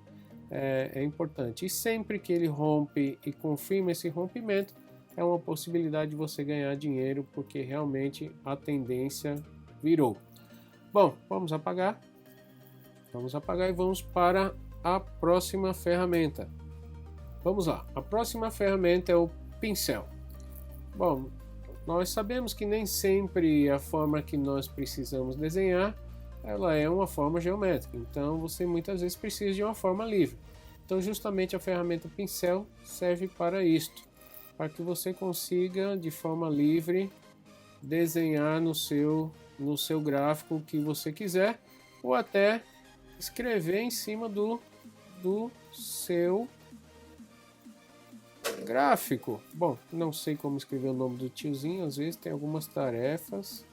É importante. E sempre que ele rompe e confirma esse rompimento, é uma possibilidade de você ganhar dinheiro, porque realmente a tendência virou. Bom, vamos apagar e vamos para a próxima ferramenta. Vamos lá, a próxima ferramenta é o pincel. Bom, nós sabemos que nem sempre a forma que nós precisamos desenhar, ela é uma forma geométrica, então você muitas vezes precisa de uma forma livre. Então justamente a ferramenta pincel serve para isto, para que você consiga de forma livre desenhar no seu gráfico o que você quiser, ou até escrever em cima do seu gráfico. Bom, não sei como escrever o nome do tiozinho, às vezes tem algumas tarefas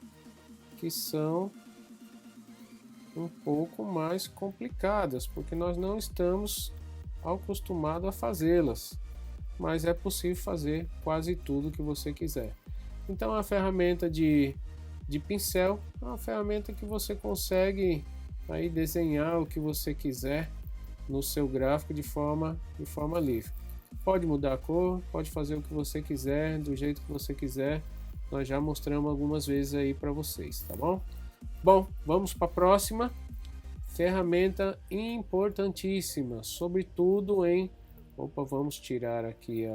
que são um pouco mais complicadas, porque nós não estamos acostumados a fazê-las, mas é possível fazer quase tudo que você quiser. Então a ferramenta de pincel é uma ferramenta que você consegue aí desenhar o que você quiser no seu gráfico de forma livre. Pode mudar a cor, pode fazer o que você quiser, do jeito que você quiser. Nós já mostramos algumas vezes aí para vocês, tá bom? Bom, vamos para a próxima. Ferramenta importantíssima, sobretudo em... Opa, vamos tirar aqui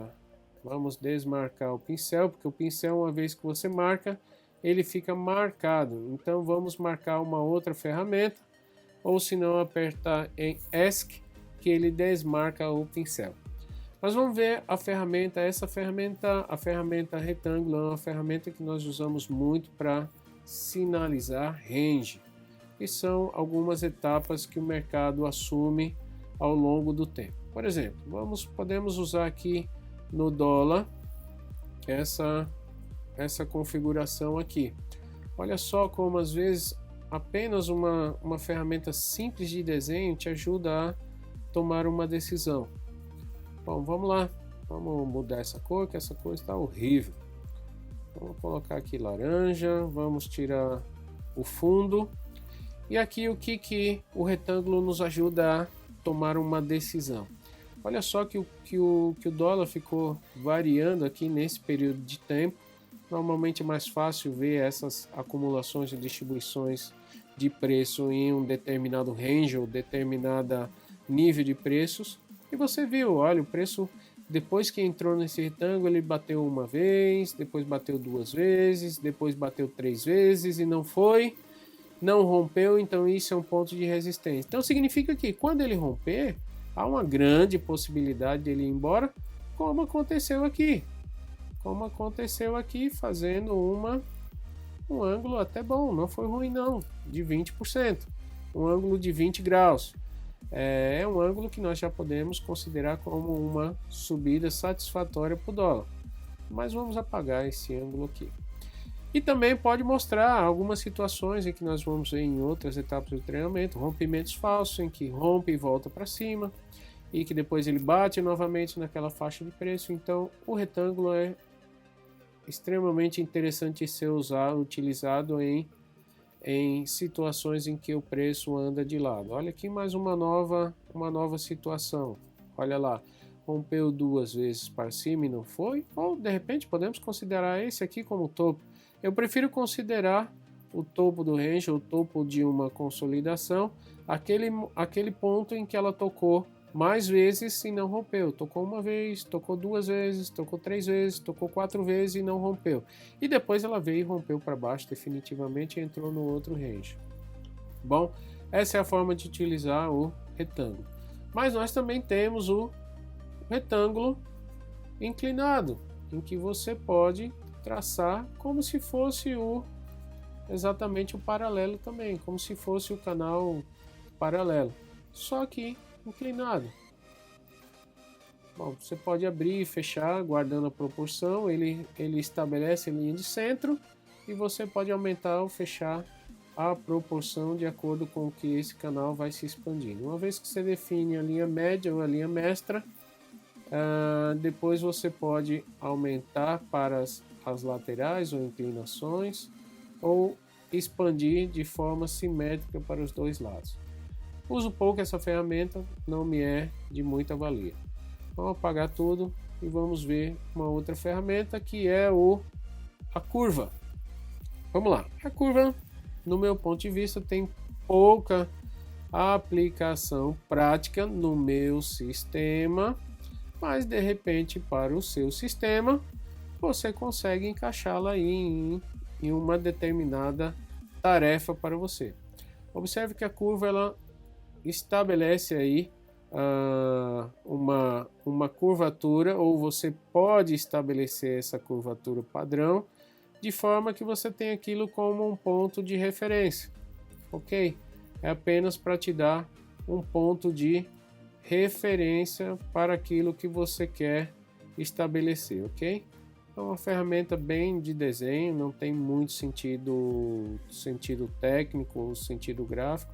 vamos desmarcar o pincel, porque o pincel, uma vez que você marca, ele fica marcado. Então vamos marcar uma outra ferramenta, ou se não apertar em ESC, que ele desmarca o pincel. Mas vamos ver a ferramenta, a ferramenta retângulo é uma ferramenta que nós usamos muito para sinalizar range, que são algumas etapas que o mercado assume ao longo do tempo. Por exemplo, podemos usar aqui no dólar essa configuração aqui. Olha só como às vezes apenas uma ferramenta simples de desenho te ajuda a tomar uma decisão. Bom, vamos lá, vamos mudar essa cor, que essa cor está horrível. Vamos colocar aqui laranja, vamos tirar o fundo. E aqui o que o retângulo nos ajuda a tomar uma decisão. Olha só que o dólar ficou variando aqui nesse período de tempo. Normalmente é mais fácil ver essas acumulações e distribuições de preço em um determinado range ou determinada nível de preços. E você viu, olha, o preço depois que entrou nesse retângulo ele bateu uma vez, depois bateu duas vezes, depois bateu três vezes e não rompeu, então isso é um ponto de resistência. Então significa que quando ele romper, há uma grande possibilidade dele ir embora, como aconteceu aqui. Fazendo um ângulo até bom, não foi ruim não, de 20%, um ângulo de 20 graus. É um ângulo que nós já podemos considerar como uma subida satisfatória para o dólar. Mas vamos apagar esse ângulo aqui. E também pode mostrar algumas situações em que nós vamos ver em outras etapas do treinamento, rompimentos falsos, em que rompe e volta para cima, e que depois ele bate novamente naquela faixa de preço. Então o retângulo é extremamente interessante ser utilizado em situações em que o preço anda de lado. Olha aqui mais uma nova situação. Olha lá, rompeu duas vezes para cima e não foi, ou de repente podemos considerar esse aqui como topo. Eu prefiro considerar o topo do range, o topo de uma consolidação, aquele ponto em que ela tocou mais vezes e não rompeu. Tocou uma vez, tocou duas vezes, tocou três vezes, tocou quatro vezes e não rompeu. E depois ela veio e rompeu para baixo definitivamente e entrou no outro range. Bom, essa é a forma de utilizar o retângulo. Mas nós também temos o retângulo inclinado, em que você pode traçar como se fosse exatamente o paralelo também, como se fosse o canal paralelo, só que inclinado. Bom, você pode abrir e fechar guardando a proporção, ele estabelece a linha de centro e você pode aumentar ou fechar a proporção de acordo com o que esse canal vai se expandindo. Uma vez que você define a linha média ou a linha mestra, depois você pode aumentar para as laterais ou inclinações ou expandir de forma simétrica para os dois lados. Uso pouco essa ferramenta, não me é de muita valia. Vamos apagar tudo e vamos ver uma outra ferramenta que é a curva. Vamos lá. A curva, no meu ponto de vista, tem pouca aplicação prática no meu sistema, mas de repente para o seu sistema você consegue encaixá-la em uma determinada tarefa para você. Observe que a curva ela estabelece aí uma curvatura, ou você pode estabelecer essa curvatura padrão de forma que você tenha aquilo como um ponto de referência, ok? É apenas para te dar um ponto de referência para aquilo que você quer estabelecer, ok? É uma ferramenta bem de desenho, não tem muito sentido técnico ou sentido gráfico.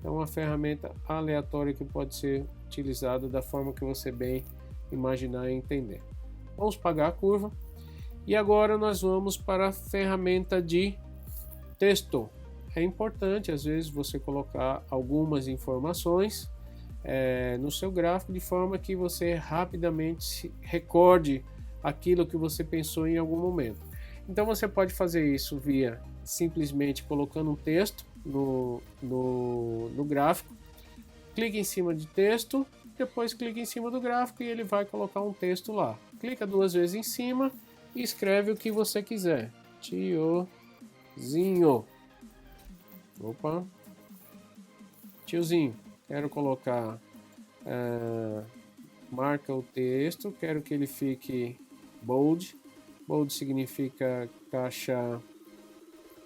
É uma ferramenta aleatória que pode ser utilizada da forma que você bem imaginar e entender. Vamos apagar a curva. E agora nós vamos para a ferramenta de texto. É importante às vezes você colocar algumas informações no seu gráfico, de forma que você rapidamente se recorde aquilo que você pensou em algum momento. Então você pode fazer isso via simplesmente colocando um texto no gráfico, clique em cima de texto, depois clique em cima do gráfico e ele vai colocar um texto lá. Clica 2 vezes em cima e escreve o que você quiser. Tiozinho. Opa. Tiozinho. Quero colocar... marca o texto. Quero que ele fique bold. Bold significa caixa...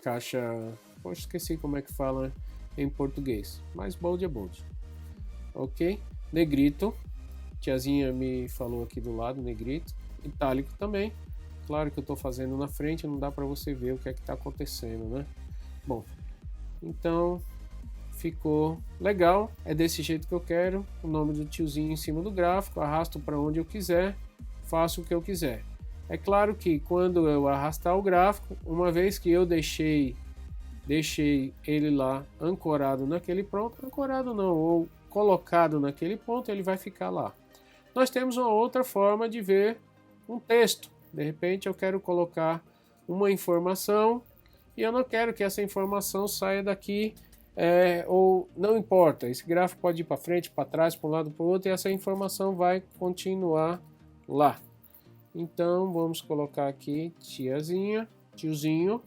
Poxa, esqueci como é que fala em português. Mas bold é bold. Ok? Negrito. Tiazinha me falou aqui do lado, negrito. Itálico também. Claro que eu estou fazendo na frente, não dá para você ver o que é que está acontecendo, né? Bom, então ficou legal. É desse jeito que eu quero. O nome do tiozinho em cima do gráfico. Arrasto para onde eu quiser. Faço o que eu quiser. É claro que quando eu arrastar o gráfico, uma vez que eu deixei ele lá ancorado naquele ponto, ancorado não, ou colocado naquele ponto, ele vai ficar lá. Nós temos uma outra forma de ver um texto. De repente eu quero colocar uma informação e eu não quero que essa informação saia daqui, ou não importa, esse gráfico pode ir para frente, para trás, para um lado, para o outro, e essa informação vai continuar lá. Então vamos colocar aqui tiazinha, tiozinho.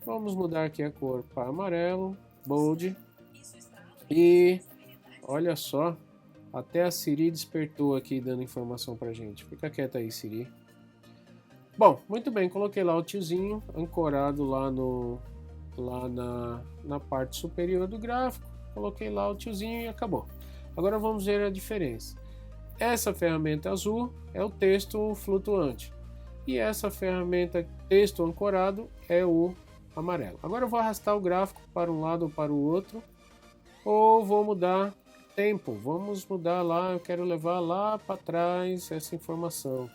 Vamos mudar aqui a cor para amarelo, bold. E olha só, até a Siri despertou aqui dando informação pra gente. Fica quieta aí, Siri. Bom, muito bem, coloquei lá o tiozinho ancorado lá na parte superior do gráfico. Coloquei lá o tiozinho e acabou. Agora vamos ver a diferença. Essa ferramenta azul é o texto flutuante. E essa ferramenta texto ancorado é o amarelo. Agora eu vou arrastar o gráfico para um lado ou para o outro. Ou vou mudar tempo. Vamos mudar lá, eu quero levar lá para trás essa informação.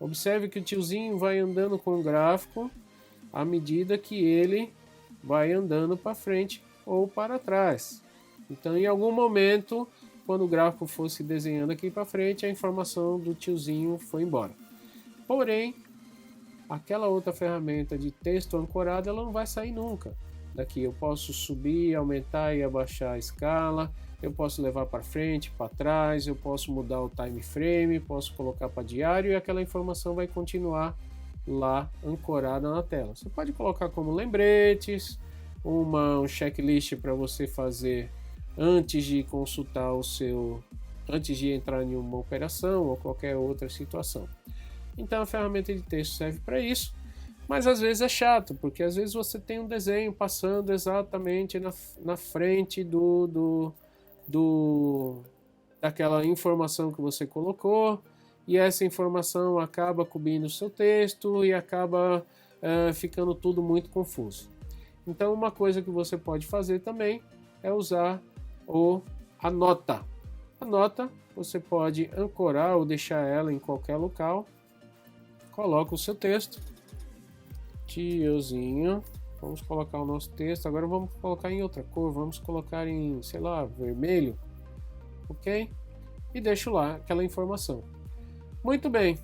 Observe que o tiozinho vai andando com o gráfico à medida que ele vai andando para frente ou para trás. Então, em algum momento, quando o gráfico fosse desenhando aqui para frente, a informação do tiozinho foi embora. Porém, aquela outra ferramenta de texto ancorado, ela não vai sair nunca. Daqui eu posso subir, aumentar e abaixar a escala, eu posso levar para frente, para trás, eu posso mudar o time frame, posso colocar para diário e aquela informação vai continuar lá ancorada na tela. Você pode colocar como lembretes, um checklist para você fazer antes de consultar antes de entrar em uma operação ou qualquer outra situação. Então a ferramenta de texto serve para isso, mas às vezes é chato, porque às vezes você tem um desenho passando exatamente na frente daquela informação que você colocou, e essa informação acaba cobrindo o seu texto e acaba ficando tudo muito confuso. Então uma coisa que você pode fazer também é usar a nota. A nota você pode ancorar ou deixar ela em qualquer local. Coloca o seu texto. Tiozinho. Vamos colocar o nosso texto. Agora vamos colocar em outra cor. Vamos colocar em, sei lá, vermelho. Ok? E deixo lá aquela informação. Muito bem.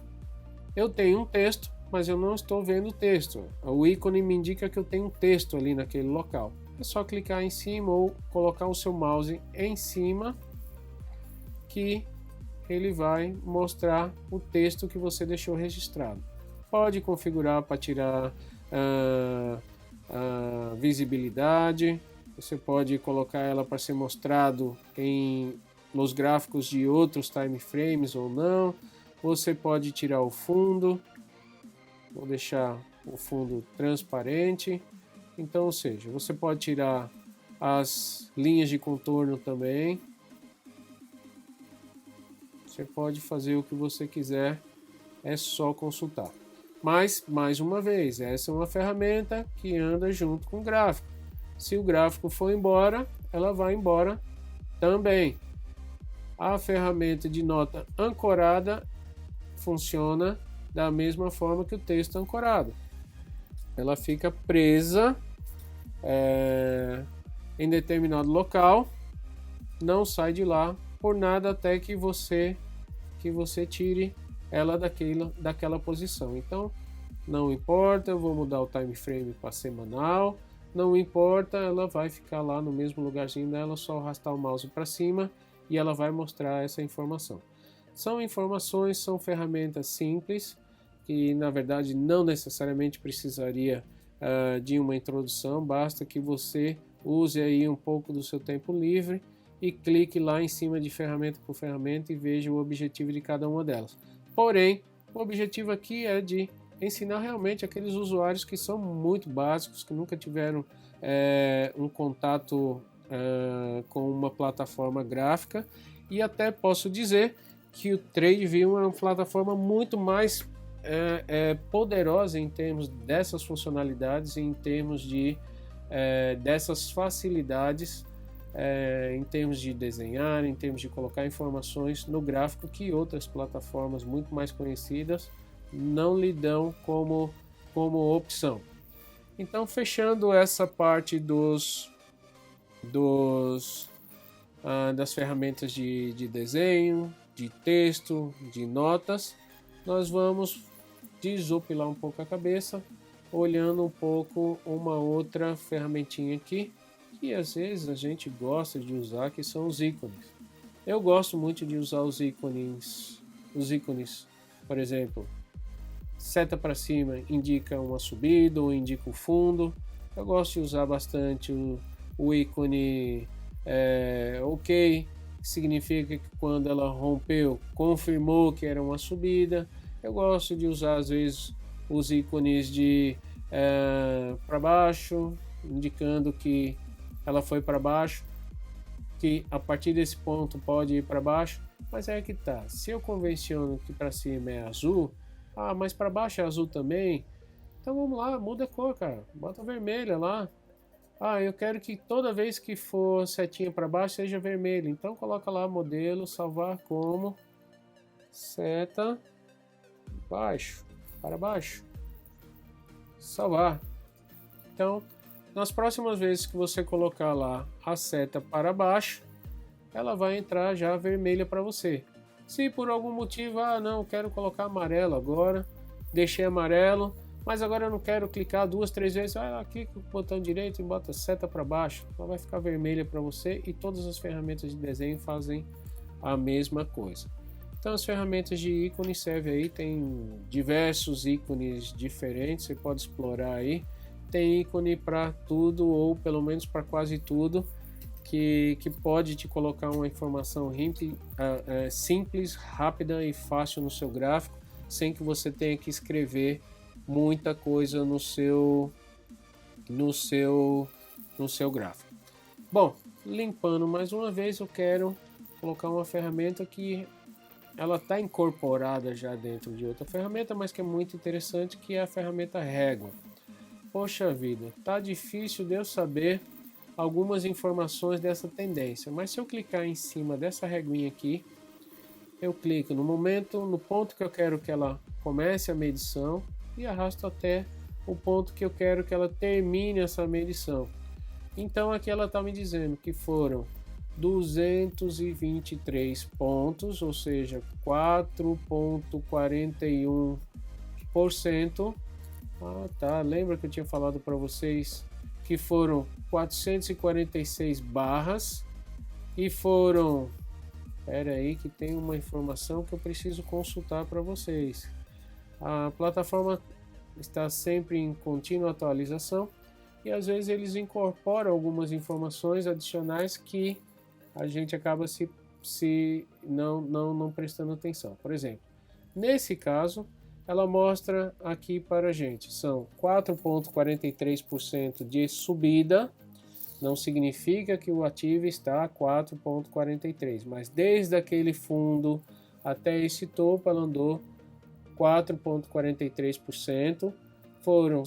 Eu tenho um texto, mas eu não estou vendo o texto. O ícone me indica que eu tenho um texto ali naquele local. É só clicar em cima ou colocar o seu mouse em cima que ele vai mostrar o texto que você deixou registrado. Pode configurar para tirar a visibilidade, você pode colocar ela para ser mostrado nos gráficos de outros time frames ou não, você pode tirar o fundo, vou deixar o fundo transparente, então, ou seja, você pode tirar as linhas de contorno também. Você pode fazer o que você quiser, é só consultar. Mas, mais uma vez, essa é uma ferramenta que anda junto com o gráfico. Se o gráfico for embora, ela vai embora também. A ferramenta de nota ancorada funciona da mesma forma que o texto ancorado. Ela fica presa em determinado local, não sai de lá por nada até que você tire ela daquela posição. Então, não importa, eu vou mudar o time frame para semanal, não importa, ela vai ficar lá no mesmo lugarzinho dela, só arrastar o mouse para cima e ela vai mostrar essa informação. São informações, são ferramentas simples, que na verdade não necessariamente precisaria de uma introdução, basta que você use aí um pouco do seu tempo livre e clique lá em cima de ferramenta por ferramenta e veja o objetivo de cada uma delas. Porém, o objetivo aqui é de ensinar realmente aqueles usuários que são muito básicos, que nunca tiveram um contato com uma plataforma gráfica, e até posso dizer que o TradeView é uma plataforma muito mais poderosa em termos dessas funcionalidades, em termos dessas facilidades, em termos de desenhar, em termos de colocar informações no gráfico, que outras plataformas muito mais conhecidas não lhe dão como opção. Então, fechando essa parte das ferramentas de desenho, de texto, de notas, nós vamos desopilar um pouco a cabeça, olhando um pouco uma outra ferramentinha aqui, que às vezes a gente gosta de usar, que são os ícones. Eu gosto muito de usar os ícones, por exemplo, seta para cima indica uma subida ou indica o fundo. Eu gosto de usar bastante o ícone OK, que significa que quando ela rompeu, confirmou que era uma subida. Eu gosto de usar às vezes os ícones de para baixo, indicando que ela foi para baixo, que a partir desse ponto pode ir para baixo. Mas é que tá, se eu convenciono que para cima é azul, mas para baixo é azul também, então vamos lá, muda a cor, cara, bota vermelha lá. Eu quero que toda vez que for setinha para baixo seja vermelho, então coloca lá modelo, salvar como seta para baixo, salvar. Então, nas próximas vezes que você colocar lá a seta para baixo, ela vai entrar já vermelha para você. Se por algum motivo, não, quero colocar amarelo agora, deixei amarelo, mas agora eu não quero clicar 2, 3 vezes, clica com o botão direito e bota seta para baixo, ela vai ficar vermelha para você, e todas as ferramentas de desenho fazem a mesma coisa. Então as ferramentas de ícone servem aí, tem diversos ícones diferentes, você pode explorar aí, tem ícone para tudo, ou pelo menos para quase tudo, que pode te colocar uma informação simples, rápida e fácil no seu gráfico, sem que você tenha que escrever muita coisa no seu gráfico. Bom, limpando mais uma vez, eu quero colocar uma ferramenta que ela está incorporada já dentro de outra ferramenta, mas que é muito interessante, que é a ferramenta régua. Poxa vida, tá difícil de eu saber algumas informações dessa tendência, mas se eu clicar em cima dessa reguinha aqui, eu clico no ponto que eu quero que ela comece a medição e arrasto até o ponto que eu quero que ela termine essa medição. Então aqui ela está me dizendo que foram 223 pontos, ou seja, 4,41%. Lembra que eu tinha falado para vocês que foram 446 barras e foram... Espera aí que tem uma informação que eu preciso consultar para vocês. A plataforma está sempre em contínua atualização e às vezes eles incorporam algumas informações adicionais que a gente acaba não prestando atenção. Por exemplo, nesse caso, ela mostra aqui para a gente, são 4,43% de subida, não significa que o ativo está a 4,43%, mas desde aquele fundo até esse topo ela andou 4,43%, foram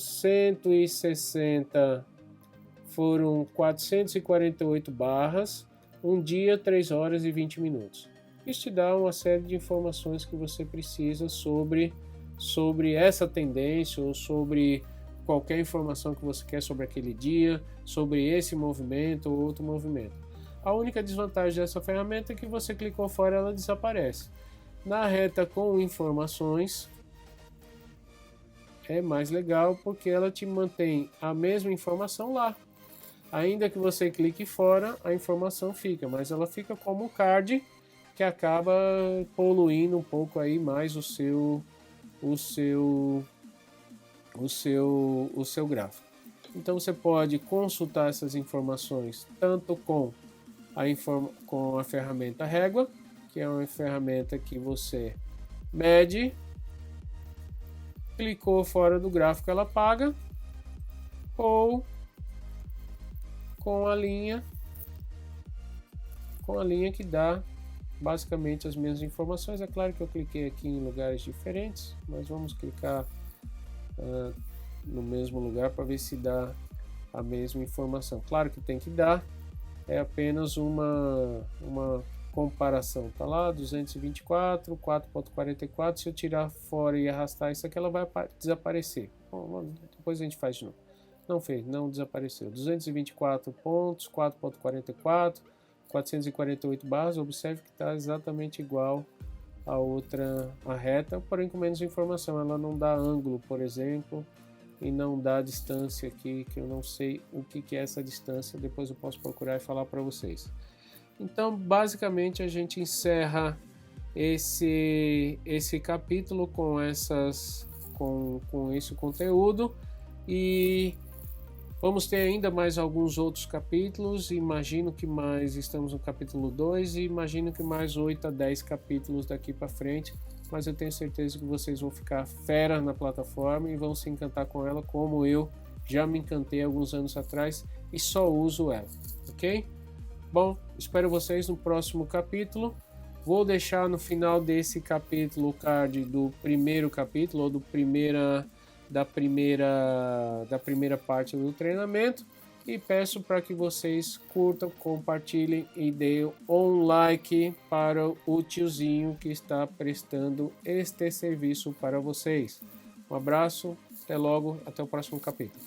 448 barras, um dia, 3 horas e 20 minutos. Isso te dá uma série de informações que você precisa sobre essa tendência ou sobre qualquer informação que você quer sobre aquele dia, sobre esse movimento ou outro movimento. A única desvantagem dessa ferramenta é que você clicou fora, ela desaparece. Na reta com informações é mais legal porque ela te mantém a mesma informação lá. Ainda que você clique fora, a informação fica, mas ela fica como um card que acaba poluindo um pouco aí mais o seu gráfico. Então você pode consultar essas informações tanto com a ferramenta régua, que é uma ferramenta que você mede, clicou fora do gráfico, ela apaga, ou com a linha que dá basicamente as mesmas informações. É claro que eu cliquei aqui em lugares diferentes, mas vamos clicar no mesmo lugar para ver se dá a mesma informação. Claro que tem que dar, é apenas uma comparação. Tá lá 224, 4.44. Se eu tirar fora e arrastar isso aqui, ela vai desaparecer. Bom, depois a gente faz de novo. Não fez, não desapareceu. 224 pontos, 4.44, 448 barras. Observe que está exatamente igual a outra, a reta, porém com menos informação. Ela não dá ângulo, por exemplo, e não dá distância aqui, que eu não sei o que é essa distância. Depois eu posso procurar e falar para vocês. Então, basicamente, a gente encerra esse capítulo com esse conteúdo, e vamos ter ainda mais alguns outros capítulos. Imagino que estamos no capítulo 2 e imagino que mais 8 a 10 capítulos daqui para frente, mas eu tenho certeza que vocês vão ficar fera na plataforma e vão se encantar com ela, como eu já me encantei alguns anos atrás e só uso ela, ok? Bom, espero vocês no próximo capítulo. Vou deixar no final desse capítulo o card do primeiro capítulo, ou da primeira parte do treinamento, e peço para que vocês curtam, compartilhem e deem um like para o tiozinho que está prestando este serviço para vocês. Um abraço, até logo, até o próximo capítulo.